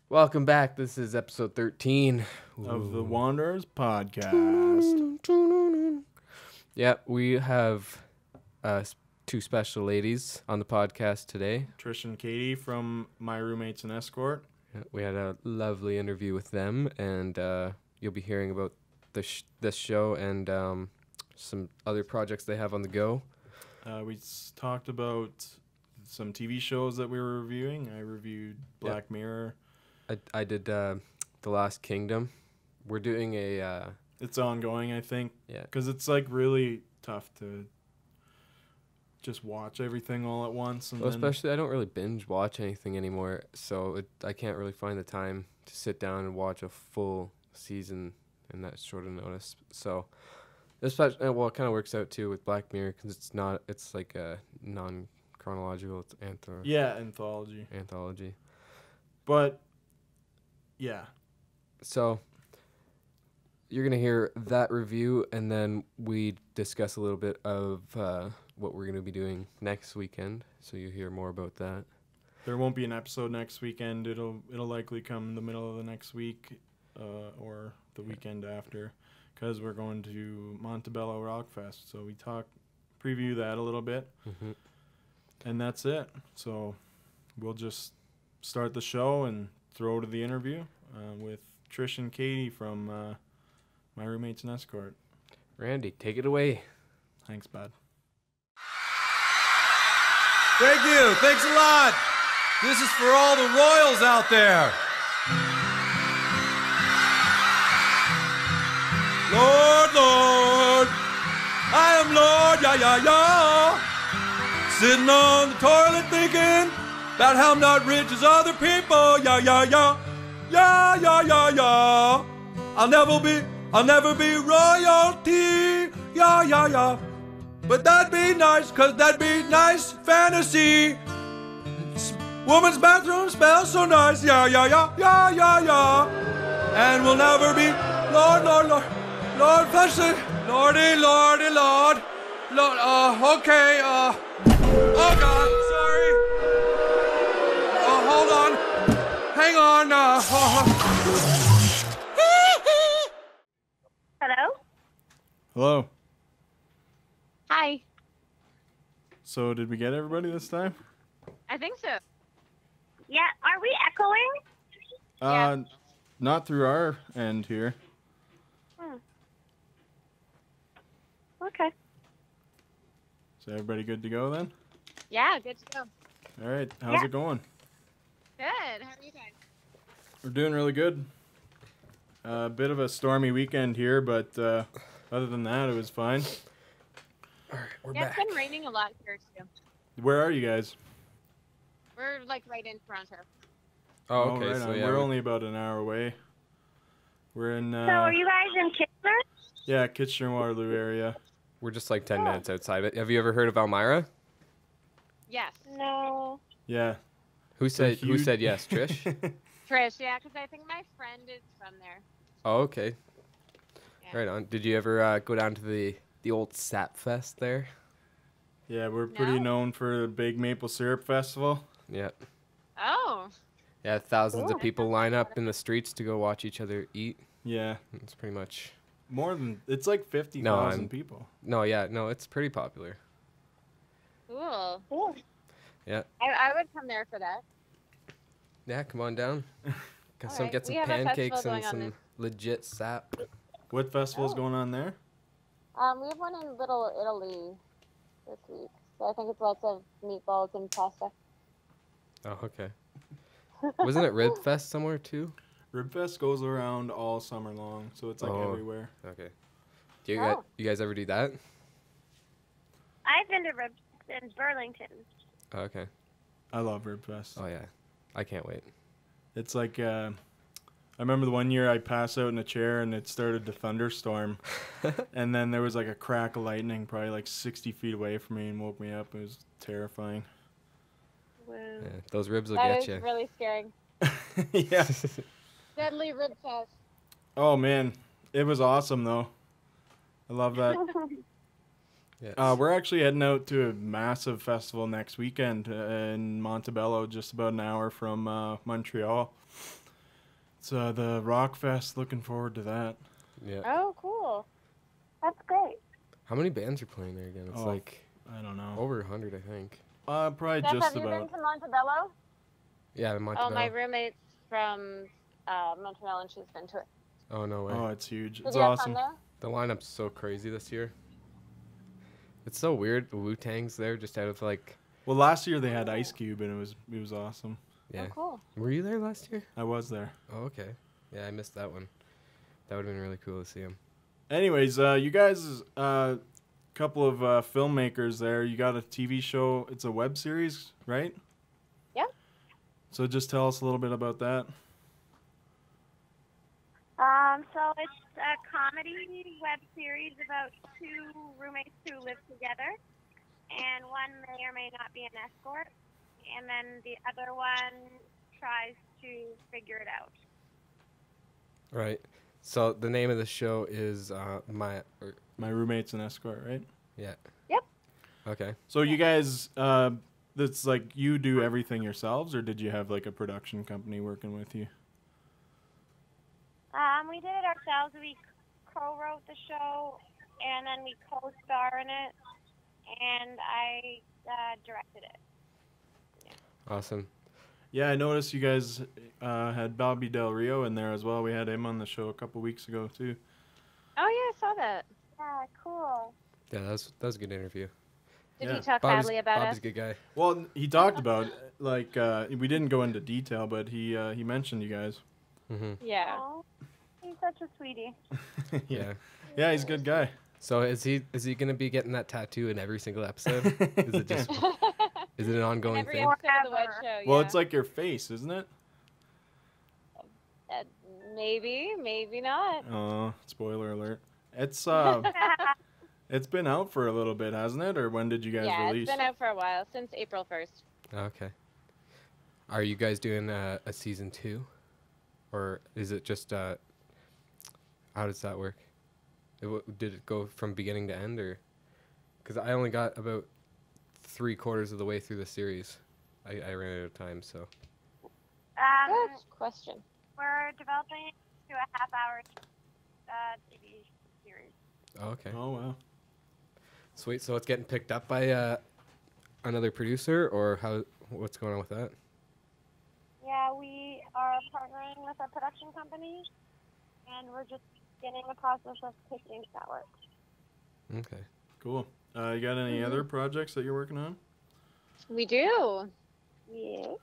Welcome back. This is episode 13 of the Wanderers podcast. Yeah, we have two special ladies on the podcast today. Trish and Katie from My Roommates in Escort. Yeah, we had a lovely interview with them, and you'll be hearing about this show and some other projects they have on the go. We talked about some TV shows that we were reviewing. I reviewed Black Mirror. I did The Last Kingdom. We're doing a... It's ongoing, I think. Yeah. Because it's like really tough to just watch everything all at once. And especially, I don't really binge watch anything anymore, so I can't really find the time to sit down and watch a full season in that short of notice. So, especially, well, it kind of works out too with Black Mirror because it's like a non-chronological, it's anthology. Anthology. But, yeah. So, you're going to hear that review, and then we discuss a little bit of what we're going to be doing next weekend, so you hear more about that. There won't be an episode next weekend. It'll likely come in the middle of the next week or the weekend after, because we're going to Montebello Rockfest. So we preview that a little bit, and that's it. So we'll just start the show and throw to the interview with Trish and Katie from My Roommates in Escort. Randy, take it away. Thanks, bud. Thank you. Thanks a lot. This is for all the royals out there. Lord, Lord, I am Lord, yeah. Sitting on the toilet thinking about how I'm not rich as other people, yeah. I'll never be royalty, yeah. But that'd be nice, 'cause that'd be nice fantasy. Woman's bathroom smells so nice, yeah. And we'll never be Lord, bless it, Lordy, Lord, okay, oh God, sorry. Oh, hold on, hang on, Hello. Hi. So did we get everybody this time? I think so. Yeah, are we echoing? Yeah. Not through our end here. Okay. So everybody good to go then? Yeah, good to go. All right, how's it going? Good. How are you guys? We're doing really good. A bit of a stormy weekend here, but other than that, it was fine. All right, we're It's back. been raining a lot here too. Where are you guys? We're like right in Toronto. Oh, okay. Right So on. yeah, We're only about an hour away. We're in So are you guys in Kitchener? Kitchener-Waterloo area. we're just like 10 minutes outside of it. Have you ever heard of Elmira? Yes. No. Yeah. Who said huge- yes, Trish? Trish, yeah, because I think my friend is from there. Oh, okay. Yeah. Right on. Did you ever go down to the old Sap Fest there? Yeah, we're pretty No. known for the big maple syrup festival. Yeah. Oh. Yeah, thousands Cool. of people line up in the streets to go watch each other eat. Yeah. It's pretty much... It's like 50,000 I'm- people. No, it's pretty popular. Cool. Cool. Yeah. I would come there for that. Yeah, come on down. Get some Alright, we some have a festival pancakes and going on some this- legit sap. What festival's Oh. going on there? We have one in Little Italy this week. So I think it's lots of meatballs and pasta. Oh, okay. Wasn't it Rib Fest somewhere too? Ribfest goes around all summer long, so it's like Oh. everywhere. Okay. Do Oh. you guys ever do that? I've been to Ribs in Burlington. Oh, okay. I love Ribfest. Oh yeah. I can't wait. It's like, I remember the one year I passed out in a chair and it started to thunderstorm. And then there was like a crack of lightning probably like 60 feet away from me and woke me up. It was terrifying. Whoa. Yeah, those ribs will That get is you. really scary. Yeah. Deadly Rib Fest. Oh, man. It was awesome, though. I love that. Yes. We're actually heading out to a massive festival next weekend in Montebello, just about an hour from Montreal. It's the Rockfest. Looking forward to that. Yeah. Oh, cool. That's great. How many bands are playing there again? It's Oh, like I don't know. over 100, I think. Probably Steph, just have you been about. to Montebello? Yeah, Oh, Montebello. my roommate's from Montreal, and she's been to it. Oh, no way. Oh, it's huge. Did It's you have awesome. fun there? The lineup's so crazy this year. It's so weird. The Wu-Tang's there just out of like... Well, last year they had Ice Cube, and it was awesome. Yeah. Oh, cool. Were you there last year? I was there. Oh, okay. Yeah, I missed that one. That would have been really cool to see him. Anyways, you guys, couple of filmmakers there. You got a TV show. It's a web series, right? Yeah. So just tell us a little bit about that. So it's a comedy web series about two roommates who live together, and one may or may not be an escort, and then the other one tries to figure it out. Right. So the name of the show is My roommate's an escort, right? Yeah. Yep. Okay. So you guys, that's like you do everything yourselves, or did you have like a production company working with you? We did it ourselves. We co-wrote the show, and then we co-star in it, and I directed it. Awesome. Yeah, I noticed you guys had Bobby Del Rio in there as well. We had him on the show a couple weeks ago too. Oh, yeah, I saw that. Yeah, cool. Yeah, that was a good interview. Did Yeah. he talk Bobby's, badly about Bobby's us? a good guy. Well, he talked about like we didn't go into detail, but he mentioned you guys. Mm-hmm. Yeah. Aw, he's such a sweetie. Yeah. Yeah, he's a good guy. So is he gonna be getting that tattoo in every single episode? Is it just is it an ongoing Every thing? episode of the web Forever. show, Well, yeah. it's like your face, isn't it? Maybe, maybe not. Oh, spoiler alert. It's it's been out for a little bit, hasn't it? Or when did you guys Yeah, release? it's been out for a while, since April 1st. Okay. Are you guys doing a season 2, or is it just how does that work? Did it go from beginning to end, or because I only got about 3/4 of the way through the series, I ran out of time. So Good question. We're developing it to a half-hour TV series. okay, Oh wow. sweet. So it's getting picked up by another producer, or what's going on with that? Yeah, we are partnering with a production company, and we're just getting the process of pitching if that works. Okay. Cool. You got any other projects that you're working on? We do. Yeah.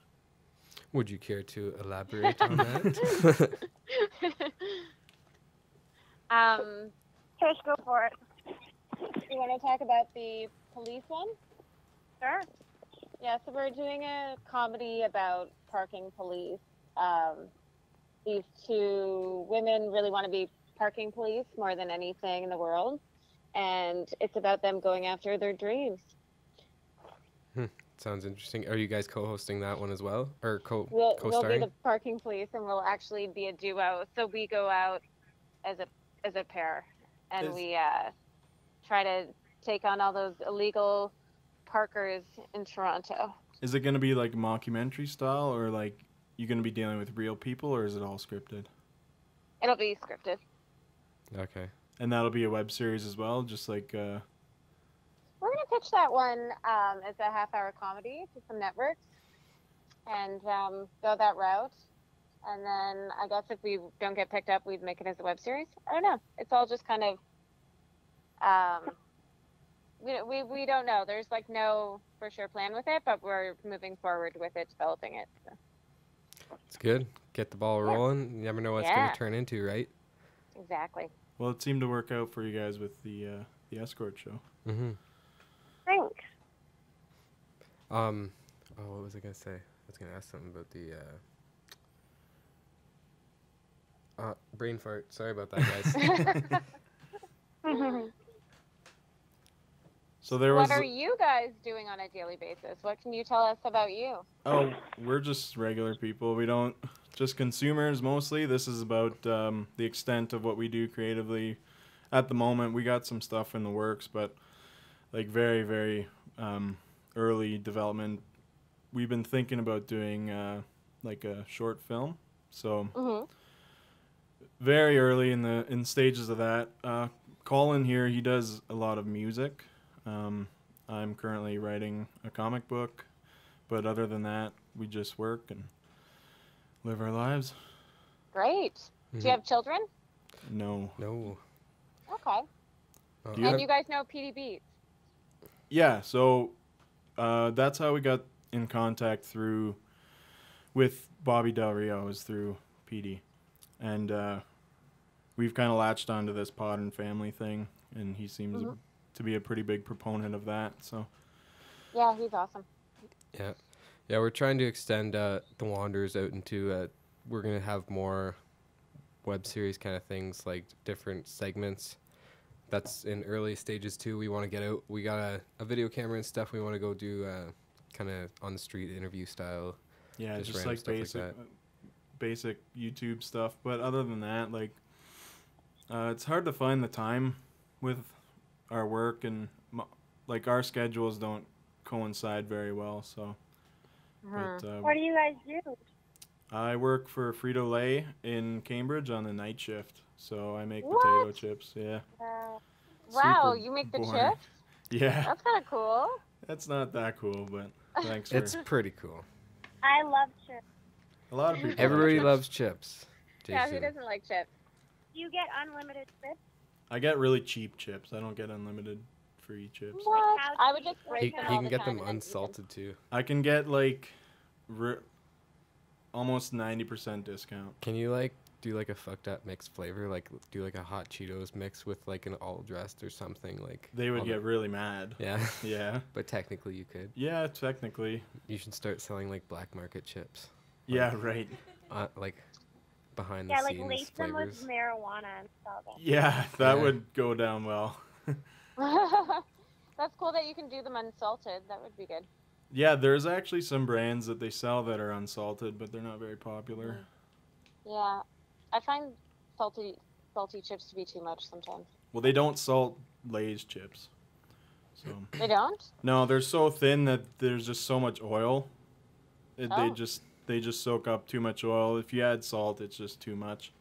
Would you care to elaborate on that? Trish, go for it. You want to talk about the police one? Sure. Yeah, so we're doing a comedy about parking police. These two women really want to be parking police more than anything in the world, and it's about them going after their dreams. Sounds interesting. Are you guys co-hosting that one as well, or We'll be co-starring? the parking police, and we'll actually be a duo. So we go out as a pair, and Is- we try to take on all those illegal parkers in Toronto. Is it going to be like mockumentary style, or like you going to be dealing with real people, or is it all scripted? It'll be scripted. Okay. And that'll be a web series as well, just like We're going to pitch that one as a half-hour comedy to some networks and go that route. And then I guess if we don't get picked up, we'd make it as a web series. I don't know. It's all just kind of, we don't know. There's like no for sure plan with it, but we're moving forward with it, developing it. So. It's good. Get the ball rolling. You never know what it's Yeah. gonna turn into, right? Exactly. well, it seemed to work out for you guys with the Escort show. Mm-hmm. Thanks. Oh, what was I gonna say? I was gonna ask something about the brain fart. Sorry about that, guys. So there was What are you guys doing on a daily basis? What can you tell us about you? Oh, we're just regular people. We don't just consumers mostly. This is about the extent of what we do creatively. At the moment, we got some stuff in the works, but like very, very early development. We've been thinking about doing like a short film. So Mm-hmm. very early in stages of that. Colin here, he does a lot of music. I'm currently writing a comic book, but other than that, we just work and live our lives. Great. Do you have children? No. No. Okay. Do you And have- you guys know PD Beats? Yeah, so that's how we got in contact with Bobby Del Rio, is through PD. And we've kind of latched onto this Pod and Family thing, and he seems to be a pretty big proponent of that. So Yeah, he's awesome. Yeah. Yeah, we're trying to extend The Wanderers out into, we're going to have more web series kind of things, like different segments. That's in early stages too. We want to get out. We got a video camera and stuff. We want to go do kind of on the street interview style. yeah, just random like stuff basic basic YouTube stuff. But other than that, like it's hard to find the time with our work, and like our schedules don't coincide very well. So, but What do you guys do? I work for Frito-Lay in Cambridge on the night shift, so I make What? potato chips. Yeah. Wow, Super you make the boring. chips? Yeah, That's kind of cool. that's not that cool, but thanks for It's pretty cool. I love chips. a lot of people. like Everybody chips. loves chips. Yeah, who Jason. doesn't like chips? You get unlimited chips. I get really cheap chips. I don't get unlimited free chips. What? how I would cheap? just break He them all can the get time them and then eat unsalted too. I can get like almost 90% discount. Can you like do like a fucked up mixed flavor? Like do like a hot Cheetos mix with like an all dressed or something like. They would all get really mad. Yeah. Yeah. But technically you could. Yeah, technically. You should start selling like black market chips. Yeah, right. Like behind Yeah, the like scenes lace them flavors. with marijuana and sell them. Yeah, that Yeah. would go down well. That's cool that you can do them unsalted. That would be good. Yeah, there's actually some brands that they sell that are unsalted, but they're not very popular. Yeah, I find salty chips to be too much sometimes. Well, they don't salt Lay's chips. So They don't? no, they're so thin that there's just so much oil. They Oh. just soak up too much oil. If you add salt, it's just too much.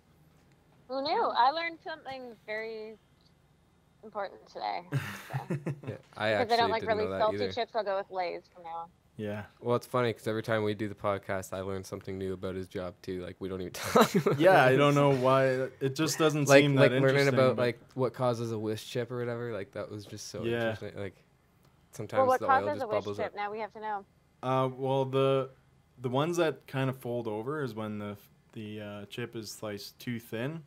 Who knew? I learned something very important today. So. Yeah, I Because actually I don't like didn't really know that salty either. chips, I'll go with Lay's from now on. Yeah. Well, it's funny because every time we do the podcast, I learn something new about his job too. Like we don't even talk about. Yeah, I it. don't know why. It just doesn't Like seem that learning interesting. about but- like what causes a wish chip or whatever. Like that was just so Yeah. interesting. Like sometimes Well, what the oil causes just a wish bubbles chip? up. Now we have to know. Well, the ones that kind of fold over is when the chip is sliced too thin,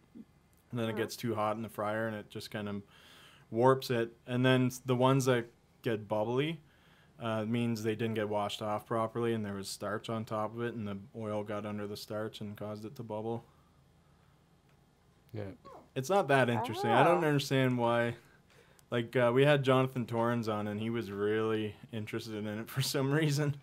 and then it gets too hot in the fryer, and it just kind of warps it. And then the ones that get bubbly means they didn't get washed off properly, and there was starch on top of it, and the oil got under the starch and caused it to bubble. Yeah. It's not that interesting. I don't Oh. understand why. Like we had Jonathan Torrens on, and he was really interested in it for some reason.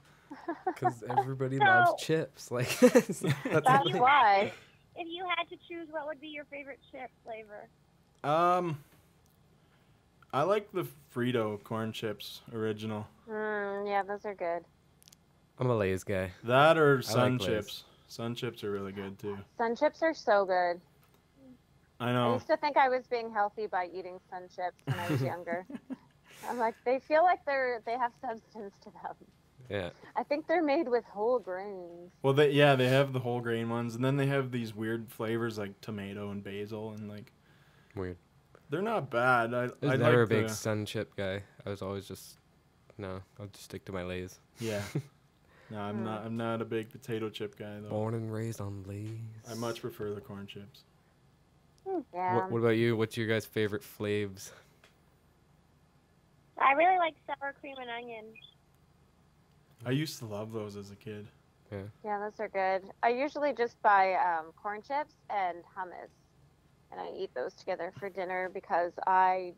Because everybody So- loves chips. Like that's That's the thing. why. If you had to choose, what would be your favorite chip flavor? I like the Frito corn chips original. Yeah, those are good. I'm a Lay's guy. That or Sun Lay's. chips. Sun chips are really good too. Sun chips are so good. I I know. used to think I was being healthy by eating sun chips when I was younger. I'm like, they feel like they have substance to them. Yeah. I think they're made with whole grains. Well, they have the whole grain ones, and then they have these weird flavors like tomato and basil, and like Weird. they're not bad. I was I never like a big the, sun chip guy. I was always just no. I'll just stick to my Lay's. yeah. No, I'm not a big potato chip guy though. Born and raised on Lay's. I much prefer the corn chips. Yeah. What about you? What's your guys' favorite flavs? I really like sour cream and onion. I used to love those as a kid. Yeah, those are good. I usually just buy corn chips and hummus, and I eat those together for dinner because I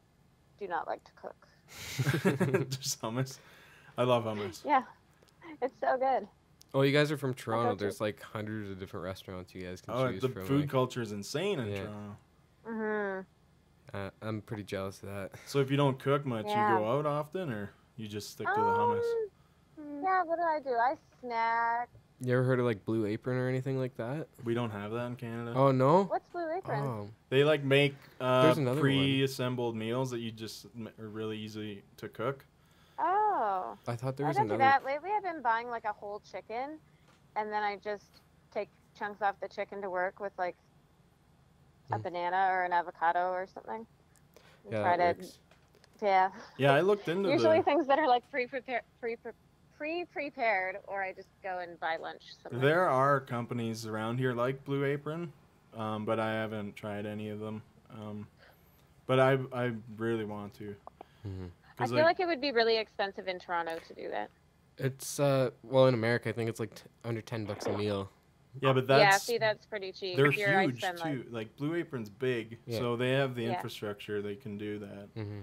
do not like to cook. Just hummus. I love hummus. Yeah, it's so good. Oh, you guys are from Toronto. too. There's like hundreds of different restaurants you guys can Oh, choose the from. food like, culture is insane in Yeah. Toronto. Mm-hmm. I'm pretty jealous of that. So if you don't cook much, Yeah. you go out often, or you just stick to the hummus? Yeah, what do? I snack You ever heard of like Blue Apron or anything like that? We don't have that in Canada. Oh no. What's Blue Apron? Oh, They like make There's another pre-assembled meals that you just are really easy to cook. Oh. I thought there I was don't do another. that. Lately, I've been buying like a whole chicken, and then I just take chunks off the chicken to work with like a banana or an avocado or something. And Yeah, try that to, works. yeah. Yeah, I looked into Usually things that are like pre-prepared, or I just go and buy lunch somewhere. There are companies around here like Blue Apron, but I haven't tried any of them. But I really want to. Mhm. I feel like it would be really expensive in Toronto to do that. It's well, in America, I think it's like under $10 a meal. yeah, but Yeah, that's see, that's pretty cheap. they're Here I huge spend, too. Like Blue Apron's big, Yeah. so they have the Yeah. infrastructure. They can do that. Mm-hmm.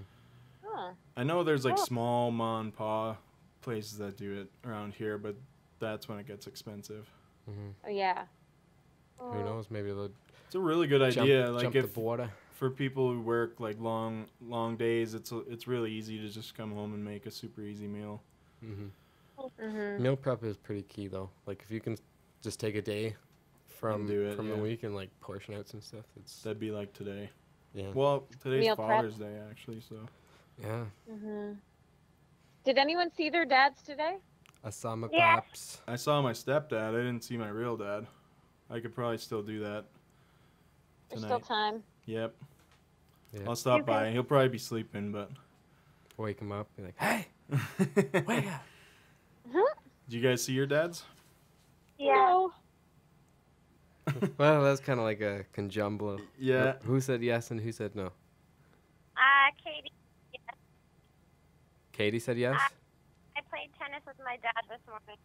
Huh. I know there's like Oh. small mom and pa places that do it around here, but that's when it gets expensive. Mm-hmm. Oh, yeah. Who knows? Maybe they'll It's a really good idea. Like jump if the border. for people who work like long days, it's really easy to just come home and make a super easy meal. Mm-hmm. Mm-hmm. Meal prep is pretty key though. Like if you can just take a day from do it, the yeah. week and like portion out some stuff, it's That'd be like today. yeah. Well, today's Meal prep. Father's Day actually, so Yeah. Mm-hmm. Did anyone see their dads today? I saw my Yeah. pops. I saw my stepdad. I didn't see my real dad. I could probably still do that There's tonight. still time. Yep. Yeah. I'll stop You by. can- He'll probably be sleeping, but Wake him up. Be like, hey, wake up. Did you guys see your dads? Yeah. No. Well, that's kind of like a conjumble. Yeah. Who said yes and who said no? Katie, Katie said yes. I played tennis with my dad this morning.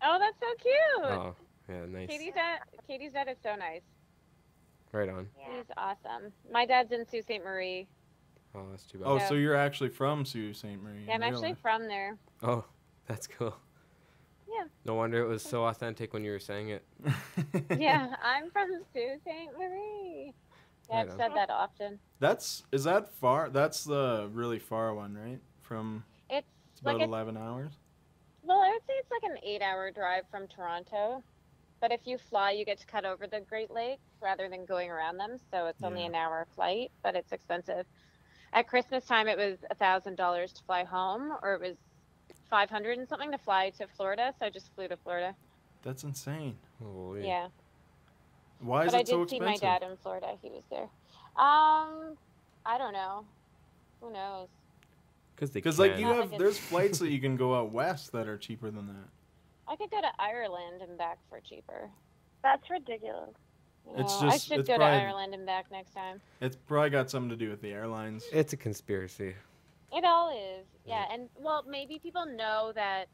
Oh, that's so cute. Oh, yeah, nice. Katie's dad is so nice. Right on. Yeah. He's awesome. My dad's in Sault Ste. Marie. Oh, that's too bad. Oh, Yeah. so you're actually from Sault Ste. Marie? Yeah, I'm in real actually life. from there. Oh, that's cool. Yeah. No wonder it was so authentic when you were saying it. Yeah, I'm from Sault Ste. Marie. Yeah, I've Right on. said that often. Is that far? That's the really far one, right? From It's it's about like 11 hours. well, I would say it's like an 8-hour drive from Toronto. But if you fly, you get to cut over the Great Lakes rather than going around them. So it's only Yeah. an hour flight, but it's expensive. At Christmas time, it was $1,000 to fly home, or it was 500 and something to fly to Florida. So I just flew to Florida. That's insane. Holy. Yeah. Why is But I it so did see expensive? my dad in Florida. He was there. I don't know. Who knows? Because like can. you Not have, like there's flights that you can go out west that are cheaper than that. I could go to Ireland and back for cheaper. That's ridiculous. It's I just- should it's go probably- to Ireland and back next time. It's probably got something to do with the airlines. It's a conspiracy. It all is. Yeah, and well, maybe people know that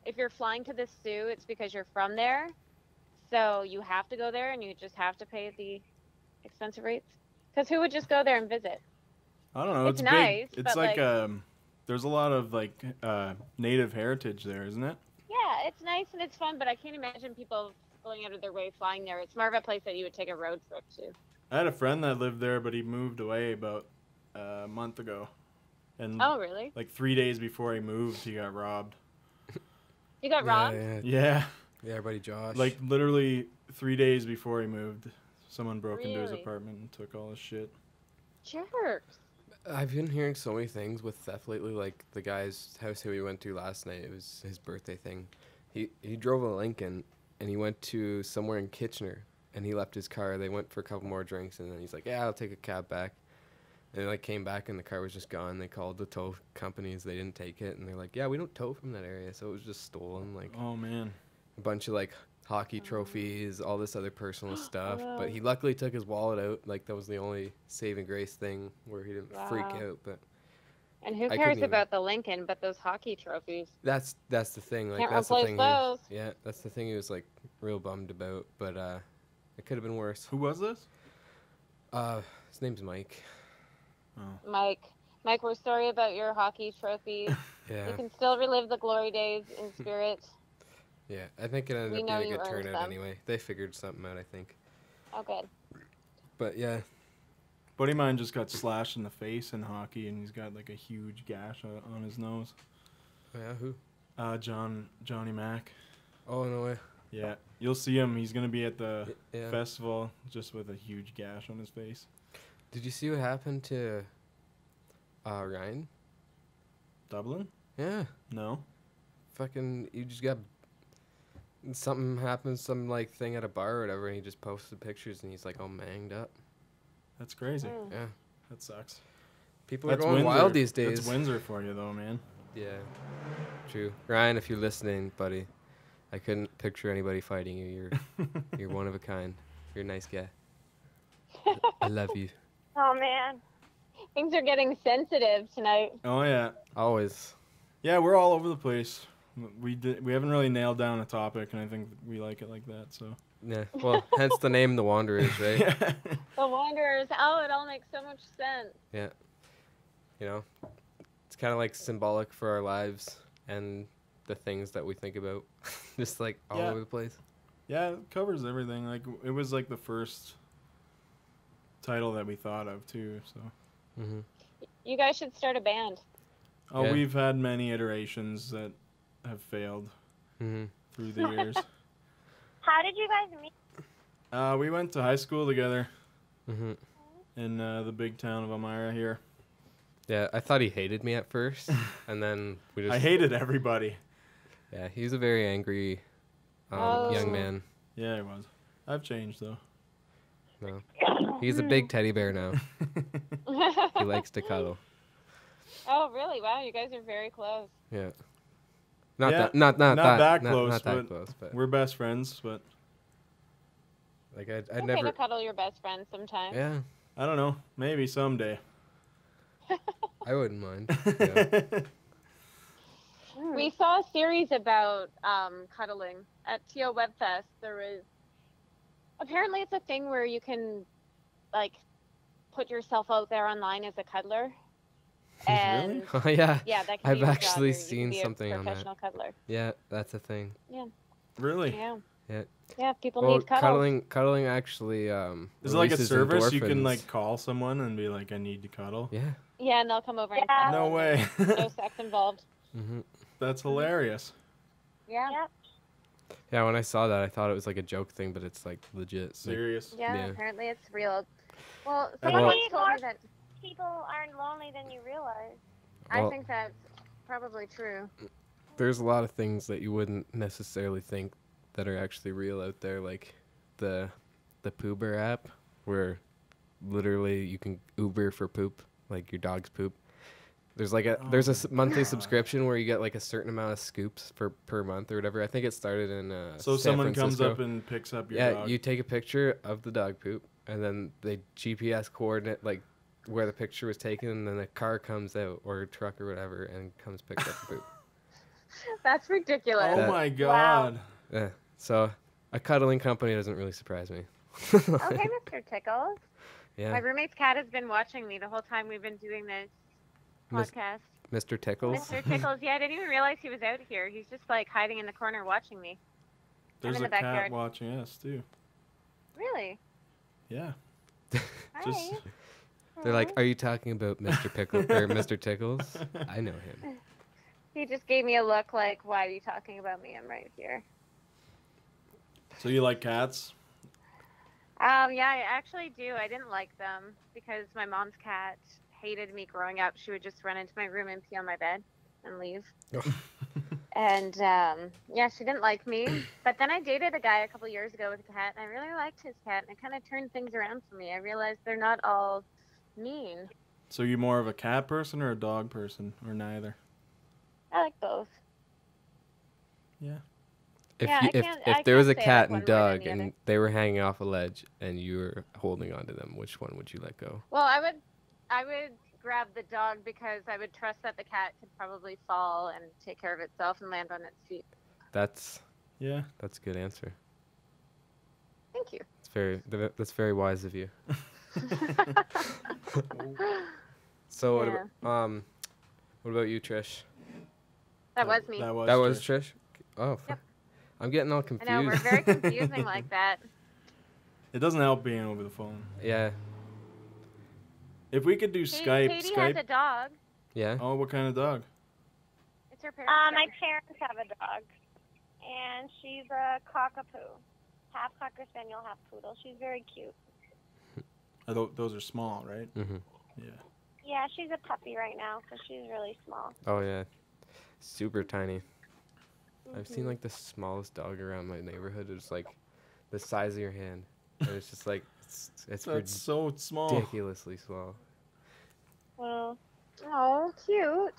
if you're flying to the Sioux, it's because you're from there. So you have to go there and you just have to pay the expensive rates. Because who would just go there and visit? I don't know. It's It's nice, big. It's but, like like- there's a lot of like native heritage there, isn't it? Yeah, it's nice and it's fun, but I can't imagine people going out of their way flying there. It's more of a place that you would take a road trip to. I had a friend that lived there, but he moved away about a month ago, and Oh, really? like 3 days before he moved, he got robbed. You got robbed? Yeah, Yeah, yeah, buddy Josh. like literally 3 days before he moved, someone broke into his Really? apartment and took all his shit. Jerks. I've been hearing so many things with theft lately. Like the guy's house who we went to last night, it was his birthday thing. He drove a Lincoln and he went to somewhere in Kitchener and he left his car. They went for a couple more drinks and then he's like, yeah, I'll take a cab back. And they like came back and the car was just gone. They called the tow companies. They didn't take it and they're like, yeah, we don't tow from that area. So it was just stolen. Like Oh man, a bunch of like hockey trophies, all this other personal stuff. wow. But he luckily took his wallet out. Like that was the only saving grace thing where he didn't freak Wow. out. But And who I couldn't cares even- about the Lincoln, but those hockey trophies? that's the thing. Like Can't that's the replace thing. those. Yeah, that's the thing he was like real bummed about. But it could have been worse. who was this? His name's Mike. Oh, Mike, we're sorry about your hockey trophies. Yeah, You can still relive the glory days in spirit. yeah. I think it ended We up know being a you good earned turnout them. anyway. They figured something out, I think. Oh, good. But yeah, buddy of mine just got slashed in the face in hockey, and he's got like a huge gash on his nose. oh, yeah. Who? Johnny Mac. Oh no way. Yeah, you'll see him. He's gonna be at the Yeah. festival just with a huge gash on his face. Did you see what happened to Ryan? Dublin? Yeah. No. Fucking, you just got something happened, some like thing at a bar or whatever, and he just posted pictures and he's like all manged up. That's crazy. Yeah. That sucks. People are going wild these days. That's Windsor for you, though, man. Yeah. True. Ryan, if you're listening, buddy, I couldn't picture anybody fighting you. You're one of a kind. You're a nice guy. I love you. Oh man. Things are getting sensitive tonight. Oh yeah. Always. Yeah, we're all over the place. We haven't really nailed down a topic, and I think we like it like that. So. Yeah. Well, hence the name The Wanderers, right? Yeah. The Wanderers. Oh, it all makes so much sense. Yeah. You know, it's kind of like symbolic for our lives and the things that we think about, just like all over the place. Yeah, it covers everything. Like it was like the first title that we thought of too. So. Mm-hmm. You guys should start a band. Oh, Yeah. we've had many iterations that have failed through the years. How did you guys meet? We went to high school together Mm-hmm. in the big town of Elmira here. Yeah, I thought he hated me at first, and then we just. I hated everybody. Yeah, he's a very angry young man. Yeah, he was. I've changed though. No, he's a big teddy bear now. He likes to cuddle. Oh, really? Wow, you guys are very close. Yeah. Yeah, Not that close, not that but close, but We're best friends, but like It's I'd okay never. to cuddle your best friend sometimes. Yeah, I don't know. Maybe someday. I wouldn't mind. Yeah. We saw a series about cuddling at TO Webfest. There was apparently it's a thing where you can like put yourself out there online as a cuddler. And Oh yeah. yeah, that can I've be your job, actually or you can seen be a something on that. professional cuddler. Yeah, that's a thing. Really? Yeah. Yeah. Yeah, people Well, need cuddles. cuddling actually. Is it like a releases service you can endorphins. like call someone and be like, "I need to cuddle"? Yeah. Yeah, and they'll come over and Yeah. cuddle. No and way. there's no sex involved. Mm-hmm. That's hilarious. Yeah. Yep. Yeah, when I saw that, I thought it was like a joke thing, but it's like legit. Like, Serious. Yeah, Yeah. apparently it's real. Well, And someone what- once told me that People aren't lonely than you realize. I Well- think that's probably true. there's a lot of things that you wouldn't necessarily think that are actually real out there, like the Poober app, where literally you can Uber for poop, like your dog's poop. There's like there's a monthly subscription where you get like a certain amount of scoops per month or whatever. I think it started in So San someone comes Francisco. up and picks up your Yeah, dog. you take a picture of the dog poop, and then they GPS coordinate like where the picture was taken, and then a car comes out or a truck or whatever and comes picks up the poop. That's ridiculous. Oh That- my god. Yeah, so a cuddling company doesn't really surprise me. Okay, Mr. Tickles. My Yeah, roommate's cat has been watching me the whole time we've been doing this Mis- podcast. Mr. Tickles. Mr. Tickles, yeah, I didn't even realize he was out here. He's just like hiding in the corner watching me. There's in a the cat backyard. watching us too. Really? Yeah. Hi. Just They're like, "Are you talking about Mr. Pickle or Mr. Tickles?" I know him. He just gave me a look like, why are you talking about me? I'm right here. so you like cats? Yeah, I actually do. I didn't like them because my mom's cat hated me growing up. She would just run into my room and pee on my bed and leave. And yeah, she didn't like me. But then I dated a guy a couple years ago with a cat, and I really liked his cat, and it kind of turned things around for me. I realized they're not all mean. So you more of a cat person or a dog person or neither? I like both. Yeah. If Yeah, you, I if can't- if I there was a can't say I like cat one and more than dog the and other. they were hanging off a ledge and you were holding onto them, which one would you let go? Well, I would grab the dog because I would trust that the cat could probably fall and take care of itself and land on its feet. That's Yeah. a good answer. Thank you. That's very wise of you. So Yeah. what about you, Trish? That was me. That That was Trish. Trish. Oh, Yep. I'm getting all I confused. know, we're very confusing like that. It doesn't help being over the phone. Yeah, If we could do Skype, Katie has a dog. yeah. Oh, what kind of dog? It's her parents. My parents have a dog. and she's a cockapoo. Half Cocker Spaniel, half Poodle. She's very cute. Those are small, right? Mm-hmm. Yeah. Yeah, she's a puppy right now, so she's really small. Oh yeah, super tiny. I've seen Mhm. like the smallest dog around my neighborhood. It's like the size of your hand, and it's just like it's That's so small. ridiculously small. Well, Oh, cute.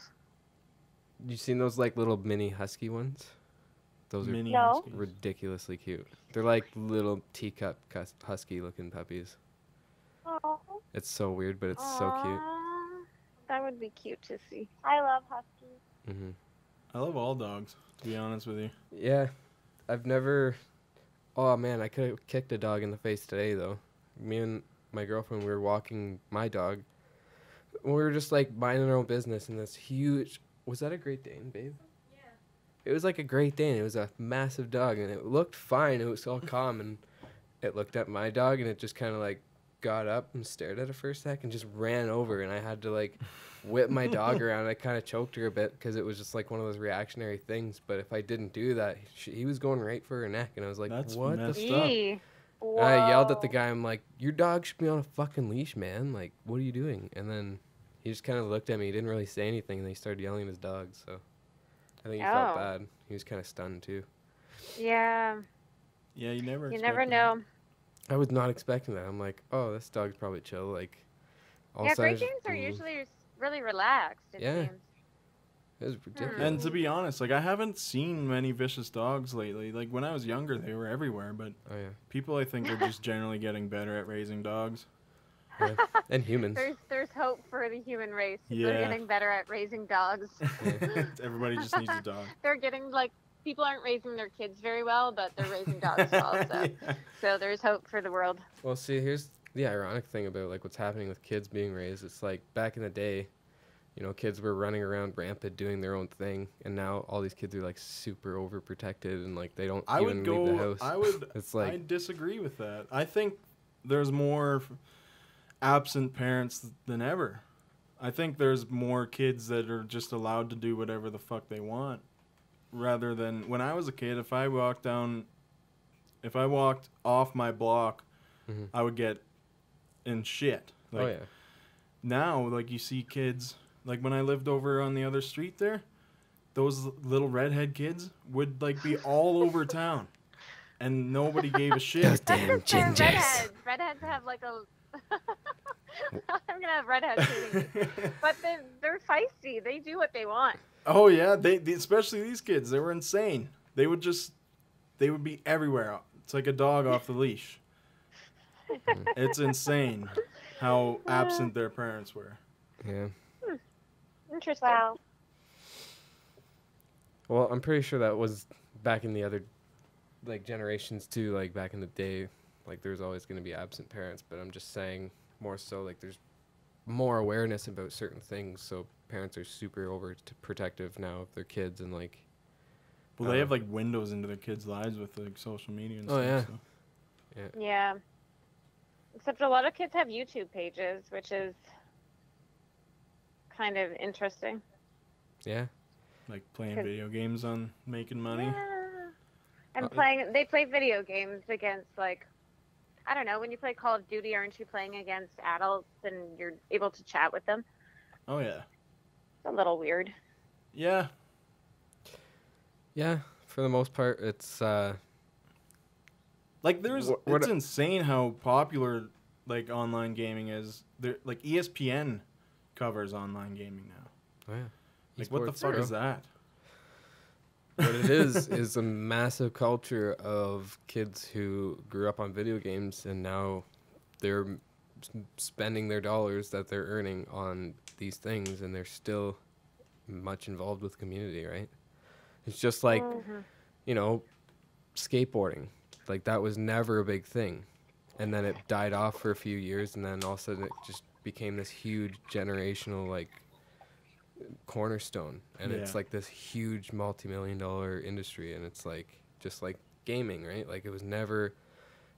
You seen those like little mini husky ones? Those are Mini No. huskies. ridiculously cute. They're like little teacup husky looking puppies. oh, It's so weird, but it's so cute. Aw, that would be cute to see. I love huskies. Hmm I love all dogs, to be honest with you. Yeah, I've never. Oh man, I could have kicked a dog in the face today though. Me and my girlfriend, we were walking my dog. We were just like minding our own business, and this huge. Was that a Great Dane, babe? Yeah. It was like a Great Dane. It was a massive dog, and it looked fine. It was all calm, and it looked at my dog, and it just kind of like got up and stared at it for a sec, and just ran over, and I had to like whip my dog around. I kind of choked her a bit because it was just like one of those reactionary things. But if I didn't do that, he was going right for her neck, and I was like, That's "What the?" messed up. Eee. And I yelled at the Whoa. guy. I'm like, "Your dog should be on a fucking leash, man. Like, what are you doing?" And then he just kind of looked at me. He didn't really say anything, and then he started yelling at his dog. So I think he felt Oh. bad. He was kind of stunned too. Yeah, Yeah, you never. you expect never that. know. I was not expecting that. I'm like, "Oh, this dog's probably chill." Like, all of Yeah, a sudden, Great Danes are usually really relaxed, it Yeah. seems. it was ridiculous. And to be honest, like I haven't seen many vicious dogs lately. Like when I was younger, they were everywhere. But Oh yeah, people, I think, are just generally getting better at raising dogs. yeah. And humans. There's hope for the human race. People are Yeah. getting better at raising dogs. Everybody just needs a dog. They're getting like people aren't raising their kids very well, but they're raising dogs well. So, Yeah. so there's hope for the world. Well, see, here's the ironic thing about like what's happening with kids being raised. It's like back in the day, you know, kids were running around rampant doing their own thing, and now all these kids are like super overprotected and like they don't I even would leave the go. house. I would. It's I like disagree with that. I think there's more absent parents than ever. I think there's more kids that are just allowed to do whatever the fuck they want, rather than when I was a kid. If I walked off my block, Mhm. I would get in shit. Like, oh yeah, now, like you see kids, like when I lived over on the other street there, those little redhead kids would like be all over town, and nobody gave a shit. Those That's damn just they're gingers. redheads. Redheads have like a. I'm gonna have redheads shooting me. But they're feisty. They do what they want. Oh yeah, they especially these kids, they were insane. They would be everywhere. It's like a dog off the leash. It's insane how absent their parents were. yeah. Interesting. Wow. Well, I'm pretty sure that was back in the other like generations too. Like back in the day, like there's always going to be absent parents. But I'm just saying more so like there's more awareness about certain things, so parents are super protective now of their kids and like. Well, they have like windows into their kids' lives with like social media and Oh, stuff. yeah. So. Yeah. Except a lot of kids have YouTube pages, which is kind of interesting. Yeah. Like playing 'Cause- video games on making money. Yeah. And Uh, they play video games against like, I don't know, when you play Call of Duty, aren't you playing against adults and you're able to chat with them? Oh yeah. It's a little weird. Yeah. Yeah. For the most part, it's Like there's What- it's insane how popular like online gaming is. There like ESPN covers online gaming now. oh yeah. Like what the Esports, fuck bro. is that? What it is a massive culture of kids who grew up on video games and now they're spending their dollars that they're earning on these things, and they're still much involved with the community, right? It's just like, you know, skateboarding. Like that was never a big thing. And then it died off for a few years, and then all of a sudden it just became this huge generational like cornerstone, and it's Yeah. like this huge multi-million-dollar industry, and it's like just like gaming, right? Like it was never,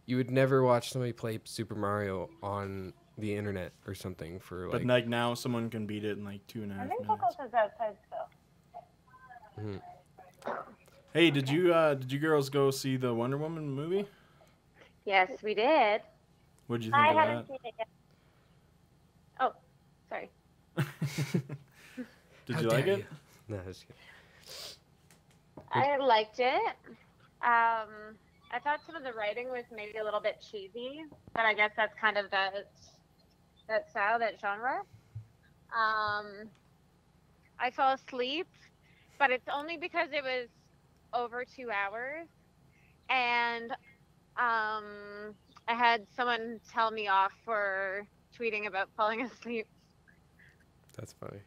you would never watch somebody play Super Mario on the internet or something for like. But like now someone can beat it in like 2.5 minutes. is outside still. Hey, did you girls go see the Wonder Woman movie? Yes, we did. What did you think I of haven't seen it yet. Oh, sorry. that? Did How you like dare it? you. No, I was kidding. I liked it. I thought some of the writing was maybe a little bit cheesy, but I guess that's kind of that style, that genre. I fell asleep, but it's only because it was over 2 hours, and I had someone tell me off for tweeting about falling asleep. That's funny.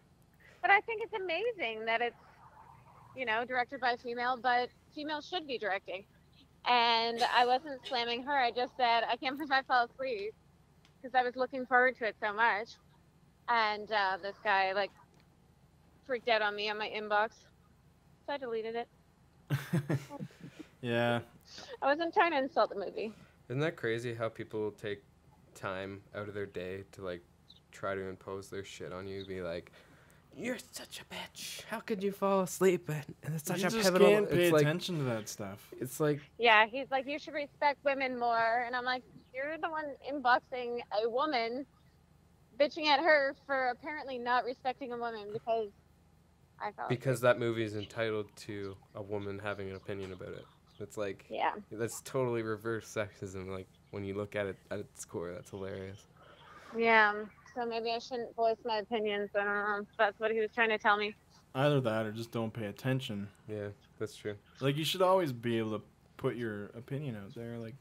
But I think it's amazing that it's, directed by a female, but females should be directing. And I wasn't slamming her. I just said, I can't believe I fell asleep because I was looking forward to it so much. And this guy, freaked out on me on my inbox. So I deleted it. Yeah. I wasn't trying to insult the movie. Isn't that crazy how people take time out of their day to try to impose their shit on you? Be like, you're such a bitch. How could you fall asleep? And it's such You a just pivotal. can't pay It's like attention to that stuff. it's like Yeah, he's like, you should respect women more. And I'm like, you're the one inboxing a woman, bitching at her for apparently not respecting a woman because I felt because that movie is entitled to a woman having an opinion about it. It's like yeah. that's totally reverse sexism. Like when you look at it at its core, that's hilarious. Yeah. So maybe I shouldn't voice my opinions. I don't know. That's what he was trying to tell me. Either that or just don't pay attention. Yeah, that's true. Like, you should always be able to put your opinion out there. Like,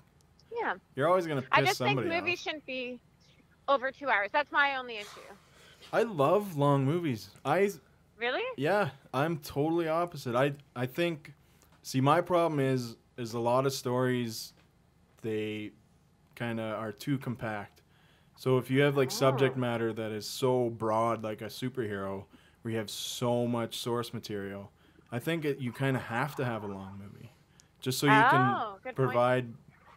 Yeah. you're always going to I piss just think somebody movies off. shouldn't be over 2 hours. That's my only issue. I love long movies. Really? Yeah, I'm totally opposite. I think, see, my problem is a lot of stories, they kind of are too compact. So if you have subject matter that is so broad, like a superhero, where you have so much source material, I think you kind of have to have a long movie, just so you can Good point. provide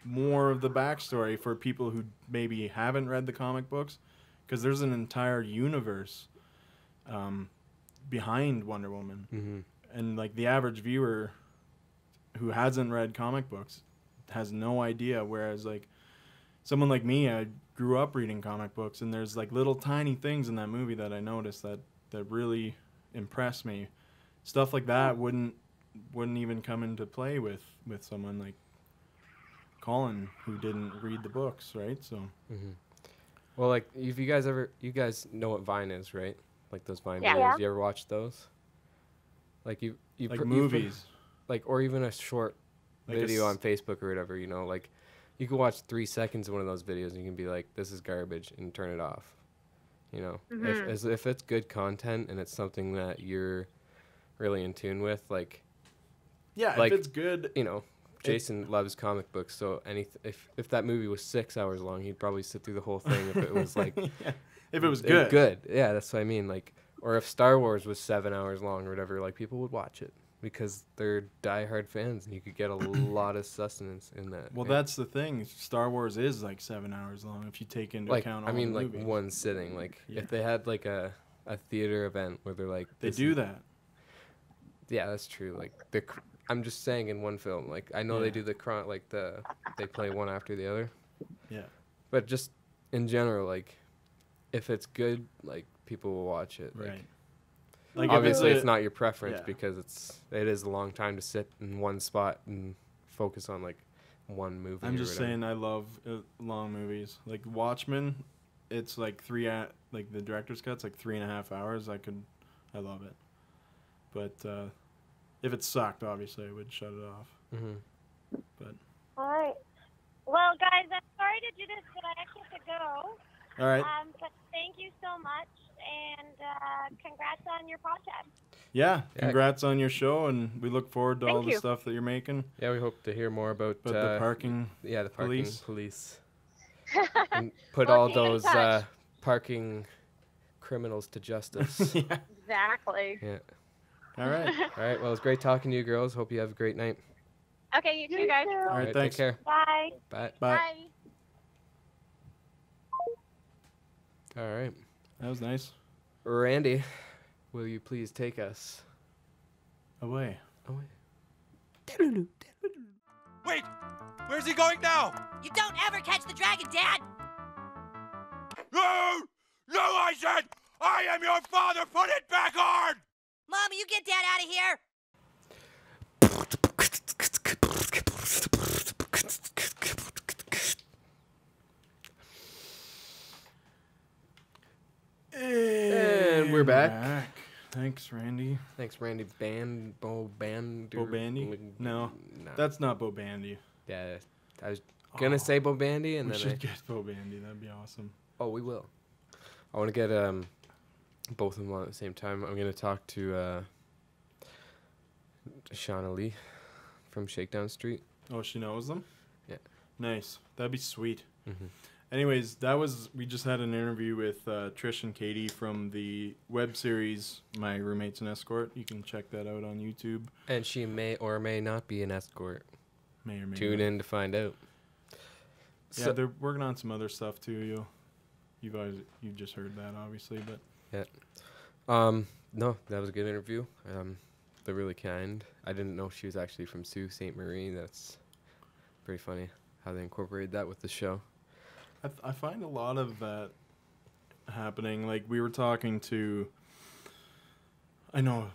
more of the backstory for people who maybe haven't read the comic books, because there's an entire universe behind Wonder Woman. Mm-hmm. And the average viewer who hasn't read comic books has no idea, whereas someone like me, I grew up reading comic books, and there's little tiny things in that movie that I noticed that really impressed me. Stuff like that wouldn't even come into play with someone like Colin, who didn't read the books, right? So Mm-hmm. Well, if you guys know what Vine is, right? Like those Vine Yeah. videos. Yeah. You ever watch those? movies. Or even a short Like a video s- on Facebook or whatever, you can watch 3 seconds of one of those videos and you can be like, this is garbage, and turn it off. Mhm. If it's good content and it's something that you're really in tune with, Yeah, like, if it's good. Jason loves comic books, so if that movie was 6 hours long, he'd probably sit through the whole thing if it was Yeah, if it was good. Good, yeah, that's what I mean. Or if Star Wars was 7 hours long or whatever, people would watch it because they're diehard fans, and you could get a lot of sustenance in that. Well, right? that's the thing. Star Wars is 7 hours long if you take into account all the movies. one sitting. Yeah. If they had a theater event where they're They this do is- that. Yeah, that's true. I'm just saying in one film. I know they Yeah. do they play one after the other. Yeah. But just in general, if it's good, people will watch it. Right. Obviously, if it's not your preference yeah. because it is a long time to sit in one spot and focus on one movie. I'm or just whatever. saying, I love long movies. Watchmen, it's the director's cut's 3.5 hours. I love it. But if it sucked, obviously I would shut it off. Mm-hmm. But All right. Well, guys, I'm sorry to do this, but I actually have to go. all right. But thank you so much, and congrats on your podcast. Yeah. Yeah. Congrats on your show, and we look forward to all Thank the you. stuff that you're making. Yeah, we hope to hear more about But the parking. the parking police. police. And put We'll all keep in those touch. parking criminals to justice. Yeah. Exactly. Yeah. All right. All right. Well, it's great talking to you girls. Hope you have a great night. Okay, you too, guys. All right. Take Thanks. care. Bye. Bye. Bye. All right. That was nice. Randy, will you please take us Away. away? Wait, where's he going now? You don't ever catch the dragon, Dad! No! No, I said! I am your father! Put it back on! Mom, you get Dad out of here! And we're back. Thanks, Randy. Thanks, Randy. Bo Bandy. No, Nah. that's not Bo Bandy. Yeah, I was gonna say Bo Bandy, and We then should get Bo Bandy. That'd be awesome. oh, we will. I want to get both of them on at the same time. I'm gonna talk to Shauna Lee from Shakedown Street. Oh, she knows them? Yeah. Nice. That'd be sweet. Mm-hmm. Anyways, we just had an interview with Trish and Katie from the web series My Roommate's an Escort. You can check that out on YouTube. And she may or may not be an escort. May or may Tune not. in to find out. Yeah, they're working on some other stuff too. You've just heard that, obviously, but no, that was a good interview. They're really kind. I didn't know she was actually from Sault Ste. Marie. That's pretty funny how they incorporated that with the show. I find a lot of that happening. Like, we were talking to, I know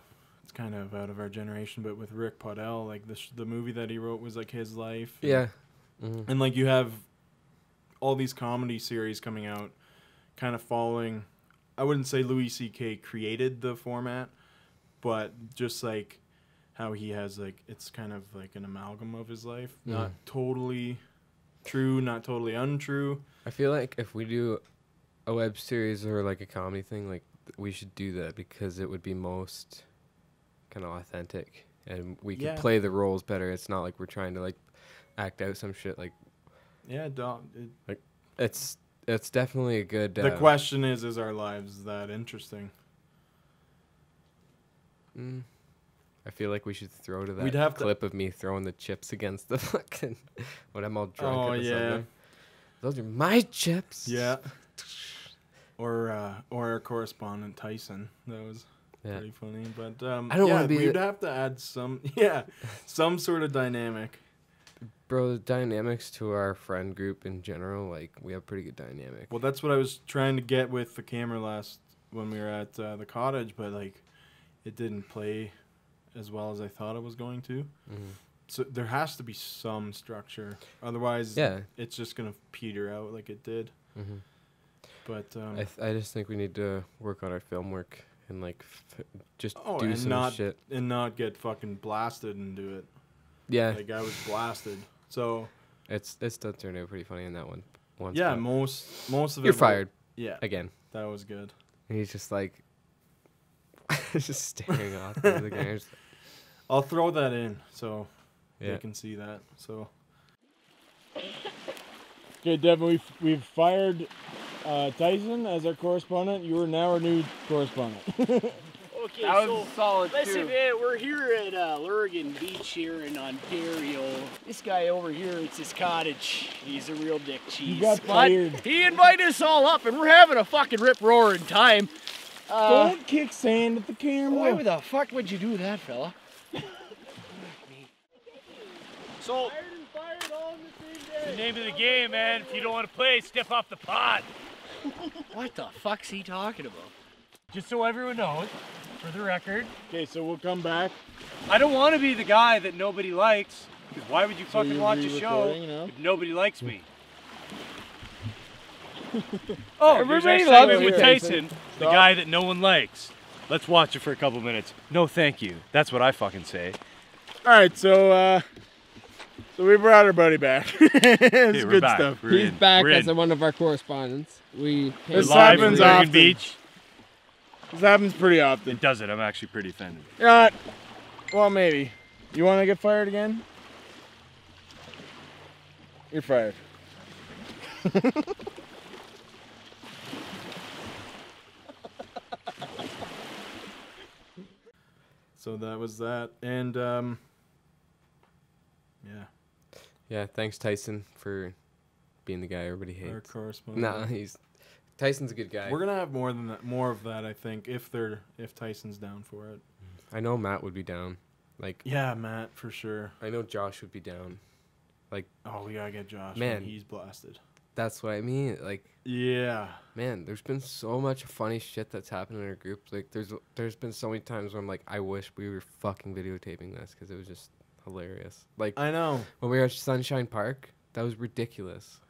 it's kind of out of our generation, but with Rick Podell, like the movie that he wrote was like his life. Yeah. Mm-hmm. And like you have all these comedy series coming out kind of following, I wouldn't say Louis C.K. created the format, but just like how he has like, it's kind of like an amalgam of his life. Mm. Not totally true, not totally untrue. I feel like if we do a web series or like a comedy thing, like we should do that because it would be most kind of authentic and we could play the roles better. It's not like we're trying to like act out some shit. Like it's definitely a good. The question is our lives that interesting? I feel like we should throw to We'd that have clip of me throwing the chips against the fucking when I'm all drunk. Oh at the yeah, Subway. Those are my chips. yeah. Or our correspondent Tyson. That was pretty funny. But I don't wanna be we'd have to add some some sort of dynamic. Bro, the dynamics to our friend group in general, like we have pretty good dynamic. Well, that's what I was trying to get with the camera last when we were at the cottage, but like it didn't play as well as I thought it was going to. Mm-hmm. So there has to be some structure, otherwise it's just gonna peter out like it did. Mm-hmm. But I just think we need to work on our film work and like do and some shit and not get fucking blasted and do it. Yeah, like I was blasted. So it's still turned out pretty funny in that one. Yeah, most of it. You're fired. Yeah, again. That was good. And he's just like, just staring off into the game. I'll throw that in so they can see that. So. Okay, Devin, we've fired Tyson as our correspondent. You are now our new correspondent. Okay, that was solid listen, man, we're here at Lurgan Beach here in Ontario. This guy over here, it's his cottage. He's a real dick cheese. You got fired. But he invited us all up, and we're having a fucking rip-roaring time. Don't kick sand at the camera. Why the fuck would you do that, fella? So, Fired all in the same day. The name of the game, man. If you don't want to play, step off the pot. what the fuck's he talking about? Just so everyone knows, for the record. Okay, so we'll come back. I don't want to be the guy that nobody likes. Because why would you fucking watch a show if nobody likes me? Oh, everybody there's our loves segment you, with Tyson, the Stop. guy that no one likes. Let's watch it for a couple minutes. No, thank you. That's what I fucking say. All right, so we brought our buddy back. It's good back. stuff. He's back We're as in. one of our correspondents. We're This live happens from Lurgan often. Beach. This happens pretty often. It doesn't. I'm actually pretty offended. Yeah. Well, maybe. You want to get fired again? You're fired. So that was that, and Yeah, thanks Tyson for being the guy everybody hates. our correspondent. Nah, Tyson's a good guy. We're gonna have more than that, more of that, I think, if Tyson's down for it. I know Matt would be down. Like, yeah, Matt, for sure. I know Josh would be down. Like, oh, we gotta get Josh. Man, he's blasted. That's what I mean. Like, yeah, man, there's been so much funny shit that's happened in our group. Like, there's been so many times where I'm like, I wish we were fucking videotaping this because it was just hilarious. Like, I know when we were at Sunshine Park, that was ridiculous.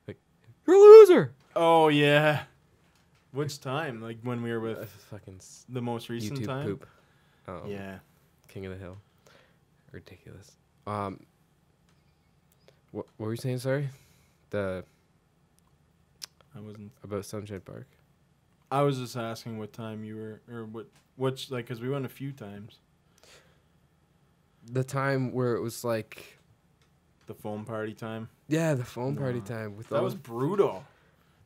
Like, you're a loser. Oh yeah. Which time? Like when we were with fucking the most recent YouTube time? poop. Yeah. King of the Hill. Ridiculous. What were you saying? Sorry, I wasn't about Sunshine Park. I was just asking what time you were, or which like, cause we went a few times. The time where it was like the foam party time. Yeah, the foam party time with that was brutal.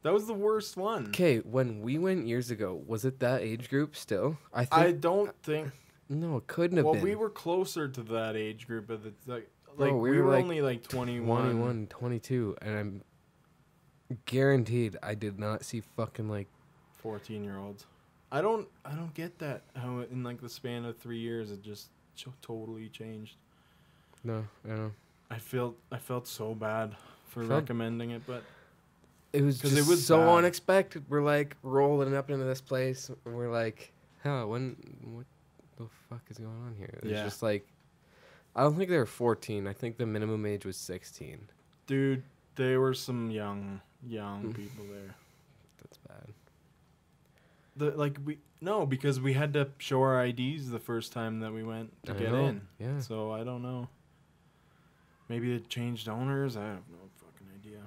That was the worst one. Okay, when we went years ago, was it that age group still? I don't think. No, it couldn't have been. Well, we were closer to that age group, but Bro, we were only like 21. 22, and I'm guaranteed I did not see fucking like 14-year-olds. I don't get that, how in like the span of 3 years it just totally changed. No, I don't know. I felt so bad for recommending it, but it was just so bad. Unexpected. We're like rolling up into this place, and we're like, what the fuck is going on here? It's just like, I don't think they were 14. I think the minimum age was 16. Dude, there were some young people there. That's bad. Because we had to show our IDs the first time that we went to get in. Yeah. So I don't know. Maybe it changed owners. I have no fucking idea.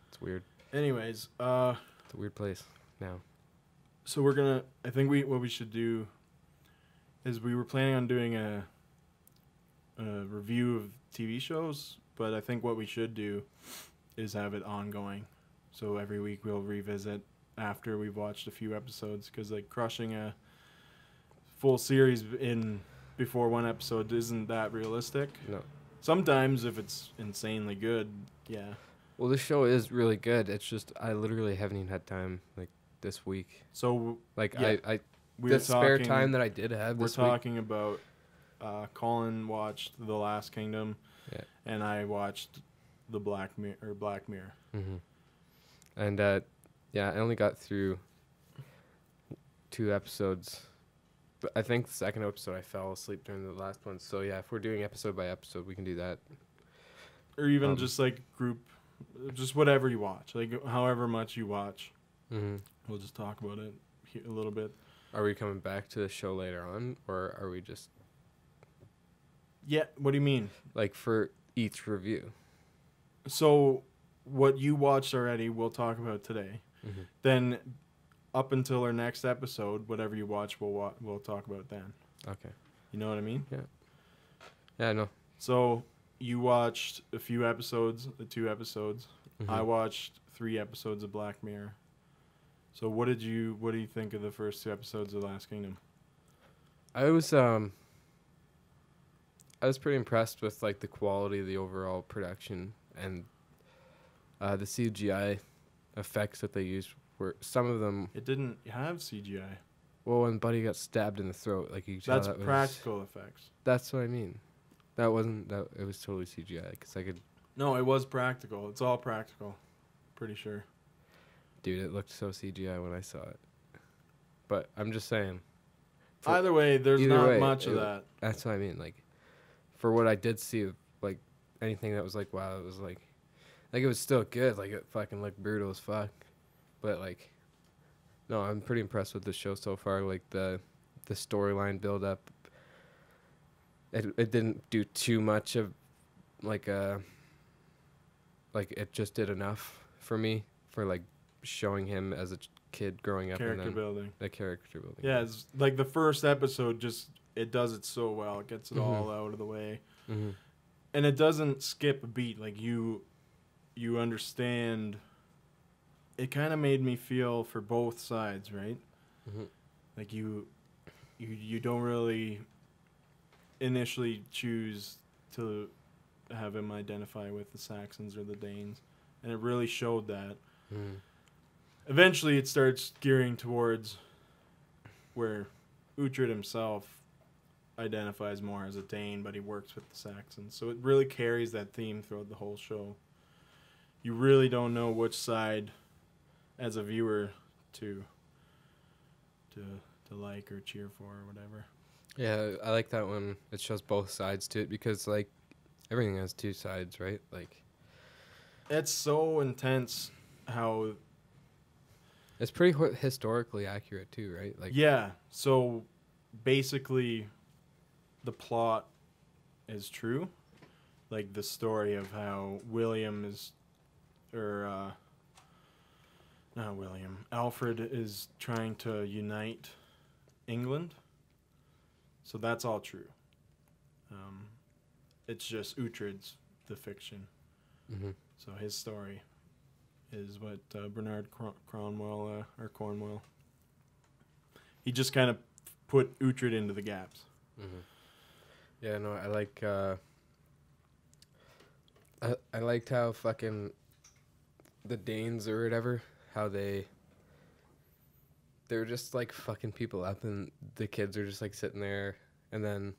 It's weird. Anyways, it's a weird place now. So I think what we should do is we were planning on doing a review of TV shows, but I think what we should do is have it ongoing. So every week we'll revisit after we've watched a few episodes, because like crushing a full series before one episode isn't that realistic. No. Sometimes if it's insanely good, yeah. Well, this show is really good. It's just I literally haven't even had time like this week. So like yeah, the spare time that I did have this week. We're talking about Colin watched The Last Kingdom, and I watched the Black Mirror. Mm-hmm. And I only got through 2 episodes. But I think the second episode I fell asleep during the last one. So yeah, if we're doing episode by episode, we can do that. Or even just like group, just whatever you watch, like however much you watch. Mm-hmm. We'll just talk about it a little bit. Are we coming back to the show later on, or are we just? Yeah. What do you mean? Like for each review. So what you watched already, we'll talk about today. Mm-hmm. Then, up until our next episode, whatever you watch, we'll talk about then. Okay. You know what I mean? Yeah. Yeah, I know. So you watched a few episodes, 2 episodes. Mm-hmm. I watched 3 episodes of Black Mirror. So what do you think of the first 2 episodes of Last Kingdom? I was pretty impressed with like the quality of the overall production and the CGI effects that they used. Were some of them? It didn't have CGI. Well, when Buddy got stabbed in the throat, like you that's practical effects. That's what I mean. That wasn't that. It was totally CGI because I could. No, it was practical. It's all practical. Pretty sure. Dude, it looked so CGI when I saw it. But I'm just saying. Either way, there's not much of that. That's what I mean. Like, for what I did see, like anything that was like, wow, it was like it was still good. Like it fucking looked brutal as fuck. But like, no, I'm pretty impressed with the show so far. Like the storyline build up. It didn't do too much of like it just did enough for me for like showing him as a kid growing up. Character and then building. The character building. Yeah, it's like the first episode it does it so well. It gets it Mm-hmm. all out of the way. Mm-hmm. And it doesn't skip a beat. Like you understand. It kind of made me feel for both sides, right? Mm-hmm. Like you don't really initially choose to have him identify with the Saxons or the Danes, and it really showed that. Mm. Eventually, it starts gearing towards where Uhtred himself identifies more as a Dane, but he works with the Saxons. So it really carries that theme throughout the whole show. You really don't know which side, as a viewer, to like or cheer for or whatever. Yeah, I like that one. It shows both sides to it because, like, everything has two sides, right? Like, it's so intense how... It's pretty historically accurate, too, right? Like, yeah, so basically the plot is true. Like, the story of how William is... Or, not William. Alfred is trying to unite England. So that's all true. It's just Uhtred's the fiction. Mm-hmm. So his story is what Bernard Cornwell, he just kind of put Uhtred into the gaps. Mm-hmm. Yeah, no, I like, I liked how fucking the Danes or whatever, how they were just like fucking people up, and the kids are just like sitting there, and then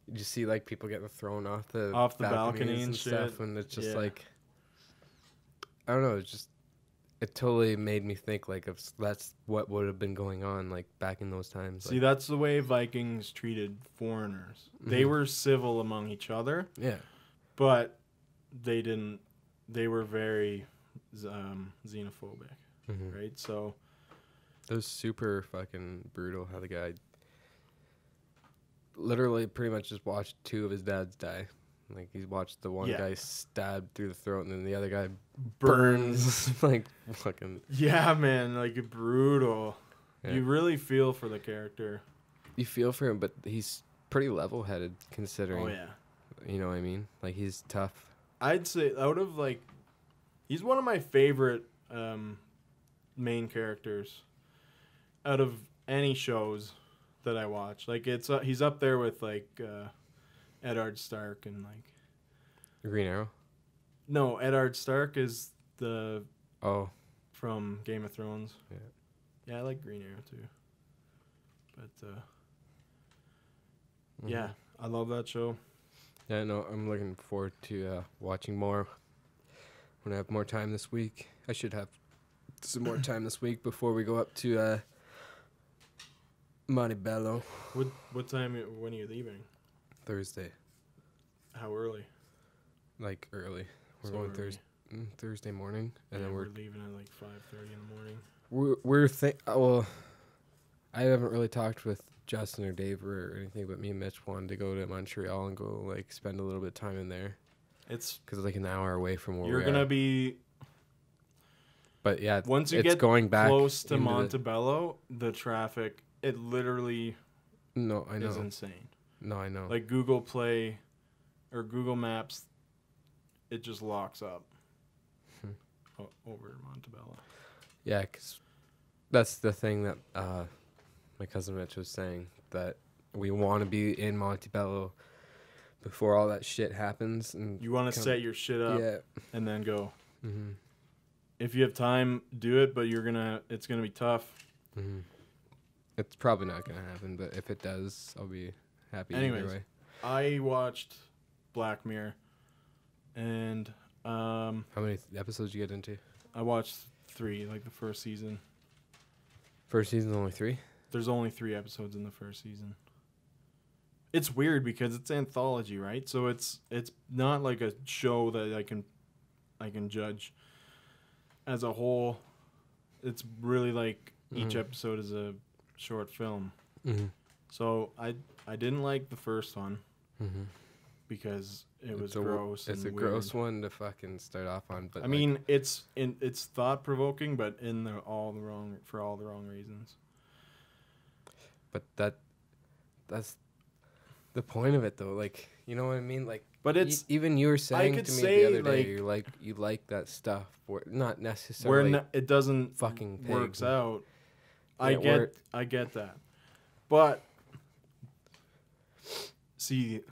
you just see like people getting thrown off the balconies and stuff, shit. and it's just Yeah. like, I don't know, it totally made me think like of that's what would have been going on like back in those times. See, like, that's the way Vikings treated foreigners. They Mhm. were civil among each other. Yeah. But they didn't. They were very xenophobic, Mhm. right? So it was super fucking brutal how the guy literally pretty much just watched two of his dads die. Like, he's watched the one guy stabbed through the throat, and then the other guy burns. Like, fucking... Yeah, man, like, brutal. Yeah. You really feel for the character. You feel for him, but he's pretty level-headed, considering... Oh, yeah. You know what I mean? Like, he's tough. I'd say out of, like... He's one of my favorite main characters out of any shows that I watch. Like, he's up there with, like... Eddard Stark and like Green Arrow? No, Eddard Stark is the from Game of Thrones. Yeah. Yeah, I like Green Arrow too. But Mhm. yeah, I love that show. Yeah, no, I'm looking forward to watching more when I have more time this week. I should have some more time this week before we go up to Montebello. What time? When are you leaving? Thursday. How early? Like early. We're So going early. Thursday morning, and Yeah, then we're leaving at like 5:30 in the morning. Well, I haven't really talked with Justin or Dave or anything, but me and Mitch wanted to go to Montreal and go like spend a little bit of time in there. It's because like an hour away from where you're gonna be. But yeah, once you it's get going back close to into Montebello, the traffic it literally is insane. No, I know. Like Google Play or Google Maps, it just locks up over Montebello. Yeah, because that's the thing that my cousin Mitch was saying, that we want to be in Montebello before all that shit happens. And you want to set your shit up and then go. Mm-hmm. If you have time, do it, but it's gonna be tough. Mm-hmm. It's probably not gonna happen, but if it does, I'll be happy Anyways, either way. I watched Black Mirror, and how many episodes did you get into? I watched 3, like the first season. First season, only 3? There's only 3 episodes in the first season. It's weird because it's anthology, right? So it's not like a show that I can judge as a whole. It's really like each episode is a short film. Mm-hmm. So I didn't like the first one because it was gross. It's and a weird. gross one to fucking start off on. But I mean, it's thought provoking, but for all the wrong reasons. But that's the point of it, though. Like, you know what I mean? Like, but it's even you were saying to me the other day, you like that stuff, where not necessarily where it doesn't fucking works pig. out. Yeah, I get that, but see,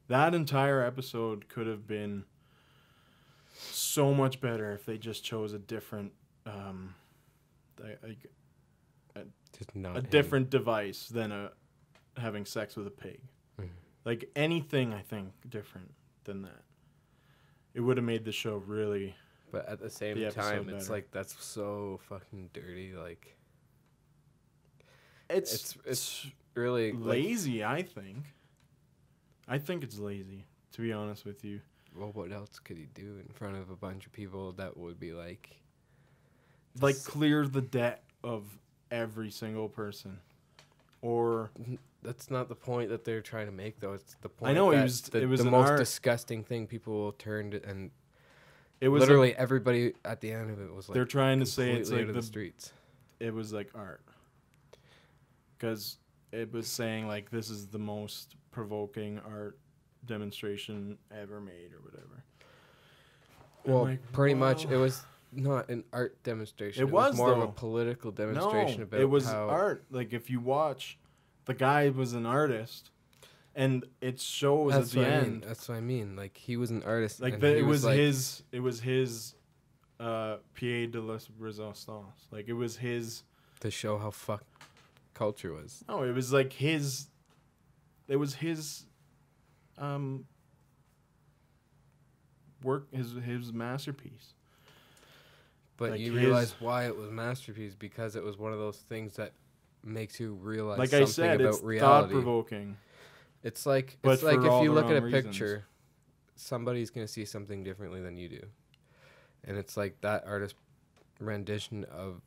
that entire episode could have been so much better if they just chose a different, different device than having sex with a pig. Like anything, I think, different than that. It would have made the show really. But at the same time, it's like that's so fucking dirty. Like it's really lazy. I think it's lazy, to be honest with you. Well, what else could he do in front of a bunch of people that would be like clear the debt of every single person, or that's not the point that they're trying to make, though. It's the point. I know it was the an most art. disgusting thing people will turn to, and it was literally everybody at the end of it was like they're trying to say it's like the streets. It was like art, because it was saying like this is the most provoking art demonstration ever made or whatever. Well, like, pretty much it was not an art demonstration. It was more though. of a political demonstration No, about it was how art. Like if you watch, the guy was an artist, and it shows at the end. That's what I mean. Like he was an artist. Like and it he was like, his. It was his. Pied de la Resistance. Like it was his. To show how fucked culture was. No, it was like his. It was his. Work his masterpiece. But like you realize why it was a masterpiece, because it was one of those things that makes you realize like something I said, about it's reality. Thought-provoking. It's like but if you look at a reasons. picture, somebody's gonna see something differently than you do, and it's like that artist rendition of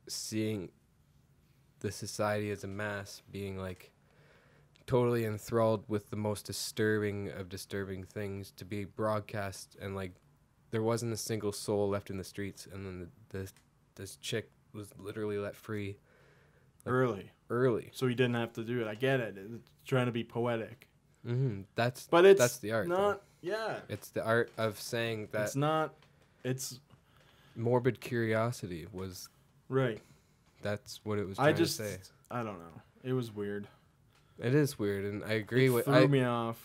seeing the society as a mass being like totally enthralled with the most disturbing of disturbing things to be broadcast, and like there wasn't a single soul left in the streets, and then this chick was literally let free early so he didn't have to do it. I get it, it's trying to be poetic. That's the art, not though. Yeah, it's the art of saying that it's morbid curiosity was right. That's what it was trying to say. I don't know, it was weird. It is weird, and I agree with. Threw me off.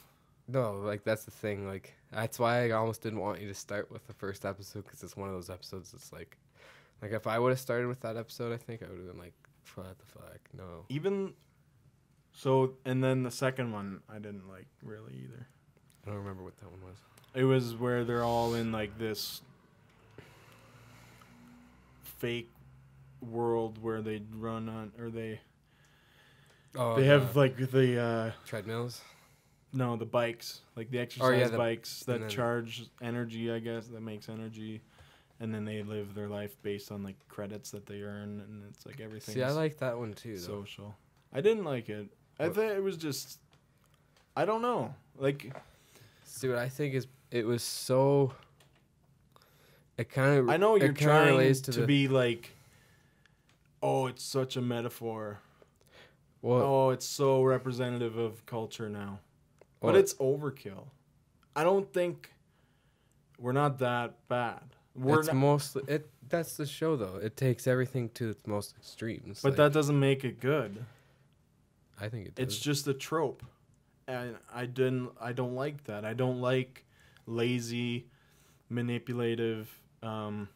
No, like that's the thing. Like that's why I almost didn't want you to start with the first episode, because it's one of those episodes that's like if I would have started with that episode, I think I would have been like, what the fuck, no. Even so, and then the second one I didn't like really either. I don't remember what that one was. It was where they're all in like this fake world where they run on, or they have like the treadmills. No, the bikes, like the exercise bikes that charge energy, I guess, that makes energy, and then they live their life based on like credits that they earn, and it's like everything. See, I like that one too. Social. Though. I didn't like it. I thought it was just. I don't know. Like. See, what I think is it was so. It kind of. I know you're trying to be like. Oh, it's such a metaphor. What? Oh, it's so representative of culture now. But it's overkill. I don't think we're not that bad. That's the show, though. It takes everything to its most extremes. But that doesn't make it good. I think it does. It's just a trope. And I don't like that. I don't like lazy, manipulative, gimmicky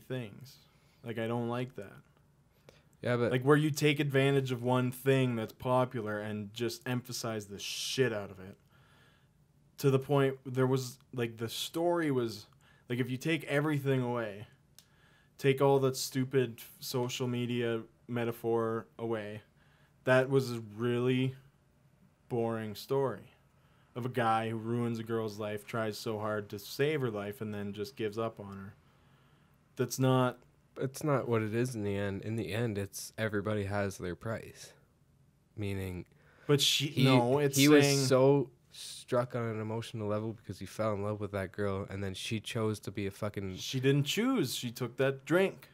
things. Like, I don't like that. Yeah, but like where you take advantage of one thing that's popular and just emphasize the shit out of it. To the point there was like the story was like, if you take everything away, take all that stupid social media metaphor away, that was a really boring story of a guy who ruins a girl's life, tries so hard to save her life, and then just gives up on her. That's not. It's not what it is in the end. In the end, it's everybody has their price. Meaning, but he was so struck on an emotional level because he fell in love with that girl, and then she chose to be a fucking. She didn't choose. She took that drink.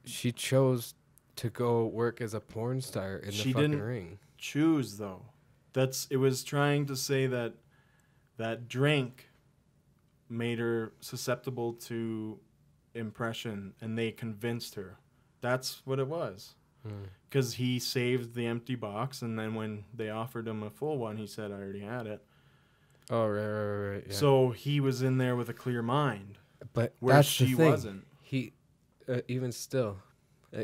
She chose to go work as a porn star in the fucking ring. Choose though. It was trying to say that drink made her susceptible to impression, and they convinced her. That's what it was. Because he saved the empty box, and then when they offered him a full one, he said, I already had it. Oh, right. Yeah. So he was in there with a clear mind. But where that's she the thing. wasn't. He, even still,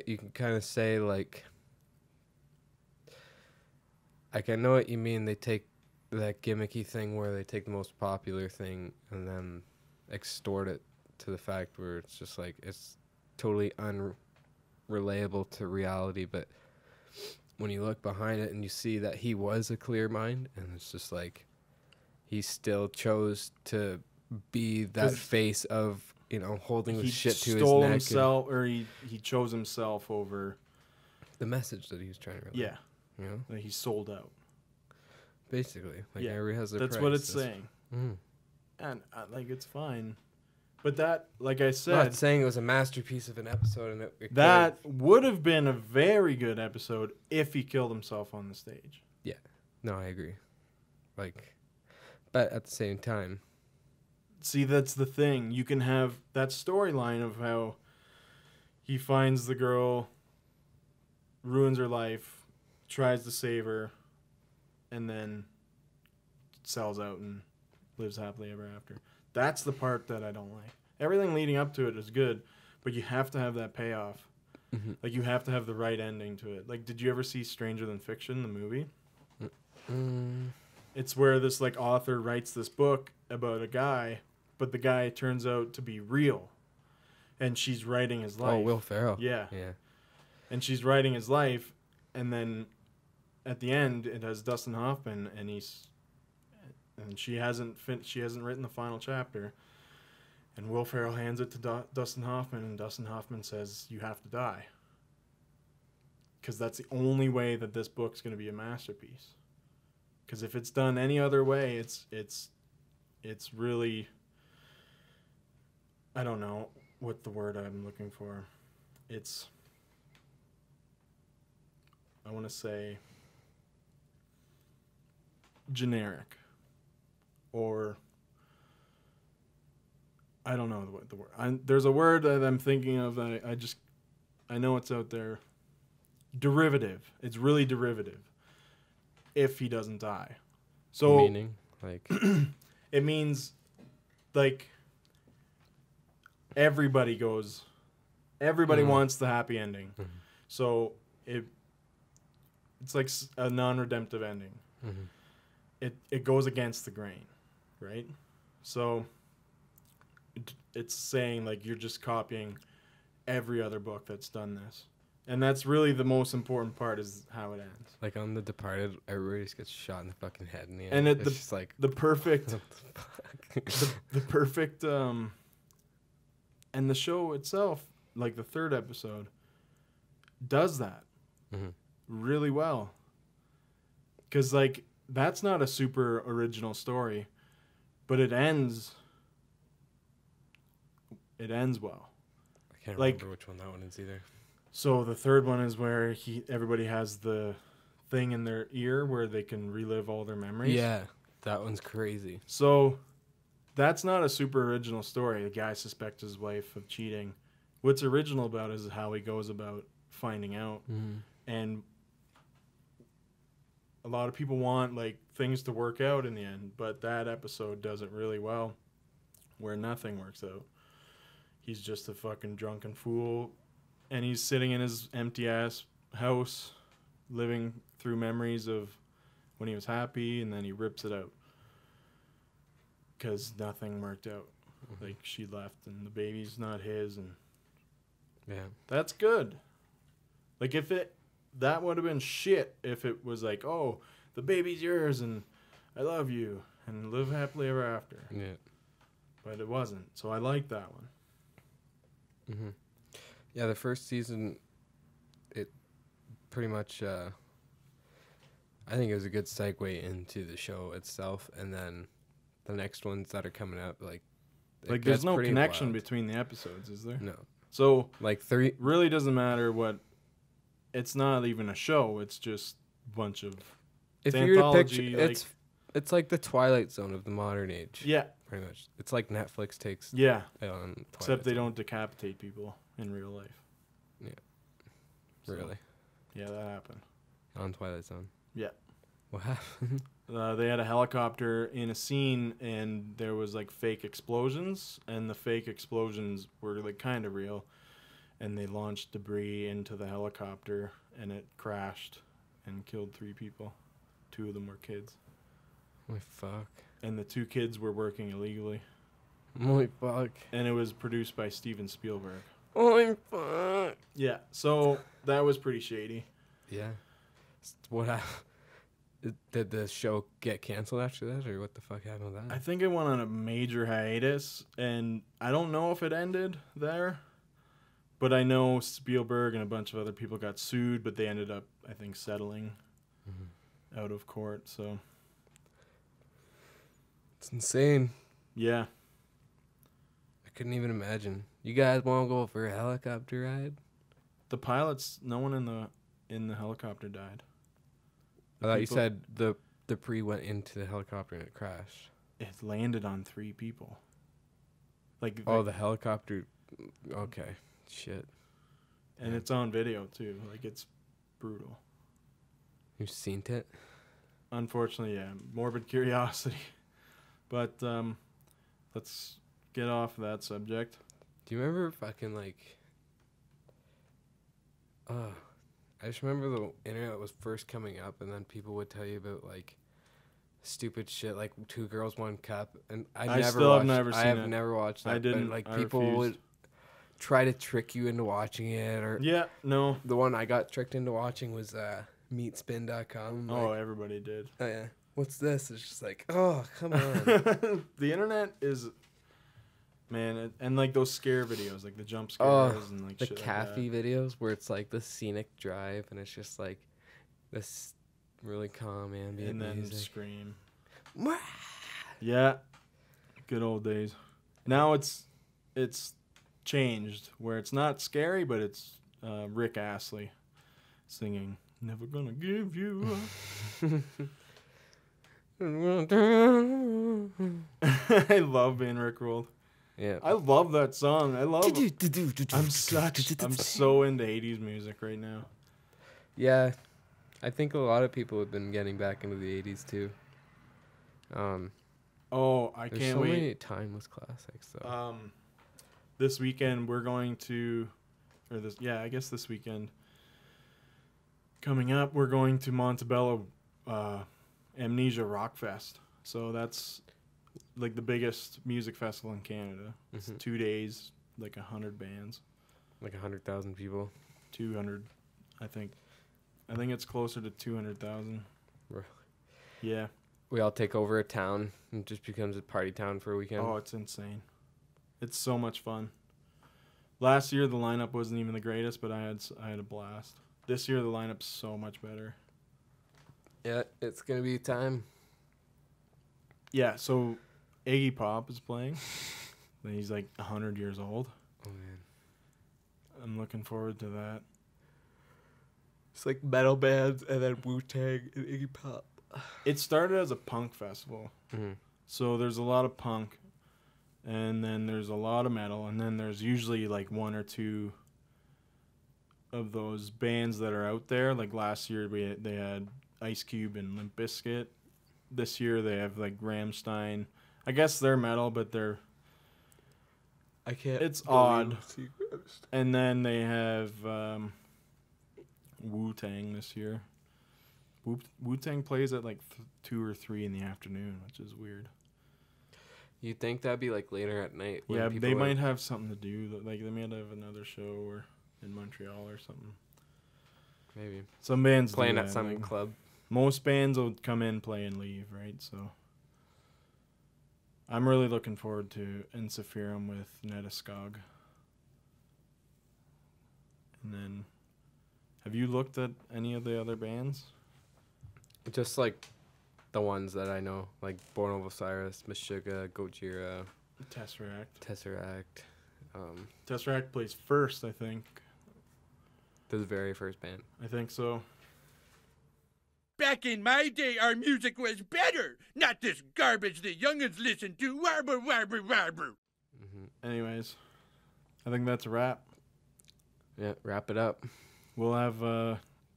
you can kind of say like I know what you mean. They take that gimmicky thing where they take the most popular thing and then extort it to the fact where it's just like it's totally unrelatable to reality. But when you look behind it and you see that he was a clear mind, and it's just like he still chose to be that face of, you know, holding the shit to his neck. He stole himself, or he chose himself over the message that he was trying to relay. Yeah. You know? Like he sold out. Basically. Like everybody has their That's price. what it's saying. And like it's fine. But that, like I said, I'm not saying it was a masterpiece of an episode, and it that would have been a very good episode if he killed himself on the stage. Yeah. No, I agree. Like, but at the same time, see, that's the thing. You can have that storyline of how he finds the girl, ruins her life, tries to save her, and then sells out and lives happily ever after. That's the part that I don't like. Everything leading up to it is good, but you have to have that payoff. Like, you have to have the right ending to it. Like, did you ever see Stranger Than Fiction, the movie? It's where this, like, author writes this book about a guy, but the guy turns out to be real. And she's writing his life. Oh, Will Ferrell. Yeah. Yeah. And she's writing his life, and then at the end, it has Dustin Hoffman, and she hasn't written the final chapter. And Will Ferrell hands it to Dustin Hoffman, and Dustin Hoffman says, "You have to die." Because that's the only way that this book's going to be a masterpiece. Because if it's done any other way, it's really, I don't know what the word I'm looking for. I want to say generic, or I don't know the word. There's a word that I'm thinking of that I know it's out there. Derivative. It's really derivative. If he doesn't die, so meaning like it means like everybody wants the happy ending, so it's like a non-redemptive ending. It goes against the grain, right? So it's saying like you're just copying every other book that's done this, and that's really the most important part, is how it ends. Like on The Departed, everybody just gets shot in the fucking head in the end. And it's just like the perfect, the perfect, and the show itself, like the third episode, does that really well. Because like that's not a super original story, but it ends well. I can't remember which one that one is either. So the third one is where everybody has the thing in their ear where they can relive all their memories. Yeah, that one's crazy. So that's not a super original story. The guy suspects his wife of cheating. What's original about it is how he goes about finding out. And a lot of people want like things to work out in the end, but that episode does it really well, where nothing works out. He's just a fucking drunken fool, and he's sitting in his empty ass house, living through memories of when he was happy, and then he rips it out because nothing worked out. Like, she left, and the baby's not his, and that's good. Like, that would have been shit if it was like, oh, the baby's yours, and I love you, and live happily ever after. Yeah. But it wasn't, so I like that one. Yeah, the first season, it pretty much, I think it was a good segue into the show itself, and then the next ones that are coming up, like there's no connection between the episodes, is there? No. So, like really doesn't matter what, it's not even a show, it's just a bunch of, if you were to picture, it's like the Twilight Zone of the modern age. Yeah. Pretty much. It's like Netflix takes except they don't decapitate people in real life. Yeah. So, really? Yeah, that happened. On Twilight Zone? Yeah. What happened? They had a helicopter in a scene, and there was like fake explosions, and the fake explosions were like kind of real. and they launched debris into the helicopter, and it crashed and killed 3 people. 2 of them were kids. Holy fuck. And the 2 kids were working illegally. Holy fuck. And it was produced by Steven Spielberg. Holy fuck. Yeah, so that was pretty shady. Yeah. Did the show get canceled after that, or what the fuck happened with that? I think it went on a major hiatus, and I don't know if it ended there, but I know Spielberg and a bunch of other people got sued, but they ended up, I think, settling out of court, so. It's insane. Yeah. I couldn't even imagine. You guys want to go for a helicopter ride? The pilots, no one in the helicopter died. I thought you said the debris went into the helicopter and it crashed. It landed on 3 people. Like the helicopter. Okay, shit. And it's on video too. Like, it's brutal. You've seen it? Unfortunately, yeah. Morbid curiosity. But let's get off that subject. Do you remember fucking I just remember the internet was first coming up, and then people would tell you about stupid shit like 2 Girls 1 Cup, and I have never watched that. I didn't. But people would try to trick you into watching it, or the one I got tricked into watching was meatspin.com. Oh, everybody did. Oh yeah. What's this? It's just like, oh, come on. The internet is, man, and those scare videos, like the jump scares and the shit Kathy videos where it's the scenic drive and it's just this really calm ambient and then music. Scream. Yeah, good old days. Now it's changed where it's not scary, but it's Rick Astley singing "Never Gonna Give You Up." I love being Rickrolled. Yeah, I love that song. I'm so into 80s music right now. Yeah, I think a lot of people have been getting back into the 80s too. I There's can't so wait. many timeless classics though. This weekend we're going to, I guess this weekend coming up we're going to Montebello, Amnesia Rockfest. So that's the biggest music festival in Canada. It's 2 days, 100 bands. 100,000 people. 200, I think. I think it's closer to 200,000. Really? Yeah. We all take over a town and it just becomes a party town for a weekend. Oh, it's insane. It's so much fun. Last year the lineup wasn't even the greatest, but I had a blast. This year the lineup's so much better. Yeah, it's gonna be time. Yeah, so Iggy Pop is playing. He's 100 years old. Oh man, I'm looking forward to that. It's metal bands and then Wu-Tang and Iggy Pop. It started as a punk festival, so there's a lot of punk, and then there's a lot of metal, and then there's usually 1 or 2 of those bands that are out there. Like last year they had Ice Cube and Limp Bizkit. This year they have Rammstein. I guess they're metal, but they're... I can't... It's odd. And then they have Wu-Tang this year. Wu-Tang plays at 2 or 3 in the afternoon, which is weird. You'd think that'd be later at night. Yeah, they might have something to do. They might have another show or in Montreal or something. Maybe. Some bands playing at some club. Most bands will come in, play, and leave, right? So I'm really looking forward to Insephirum with Netaskog. And then, have you looked at any of the other bands? Just the ones that I know, Born of Osiris, Meshuggah, Gojira, Tesseract. Tesseract plays first, I think. The very first band. I think so. Back in my day, our music was better. Not this garbage the youngins listen to. Warber, warber, warber. Anyways, I think that's a wrap. Yeah, wrap it up. We'll have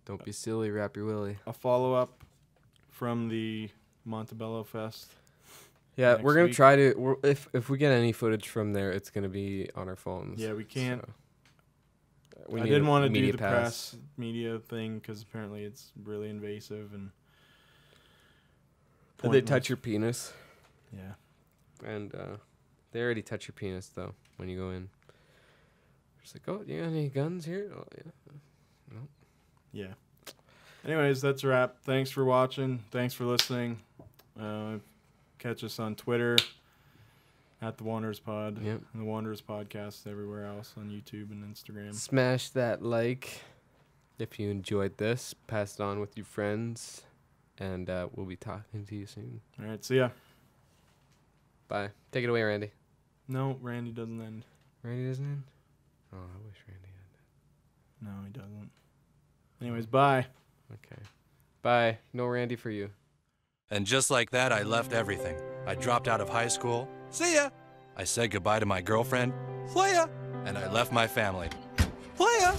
don't be silly, wrap your willy. A follow-up from the Montebello Fest. Yeah, we're gonna try to. If we get any footage from there, it's gonna be on our phones. Yeah, we can't. I didn't want to do the press media thing because apparently it's really invasive and. Did they touch your penis? Yeah. And they already touch your penis though when you go in. It's like, oh, you got any guns here? Oh yeah. No. Yeah. Anyways, that's a wrap. Thanks for watching. Thanks for listening. Catch us on Twitter at The Wanderers Pod. Yep. And The Wanderers Podcast everywhere else on YouTube and Instagram. Smash that like if you enjoyed this. Pass it on with your friends. And we'll be talking to you soon. All right, see ya. Bye. Take it away, Randy. No, Randy doesn't end. Randy doesn't end? Oh, I wish Randy ended. No, he doesn't. Anyways, bye. Okay. Bye. No Randy for you. And just like that, I left everything. I dropped out of high school. See ya! I said goodbye to my girlfriend. Playa! And I left my family. Playa!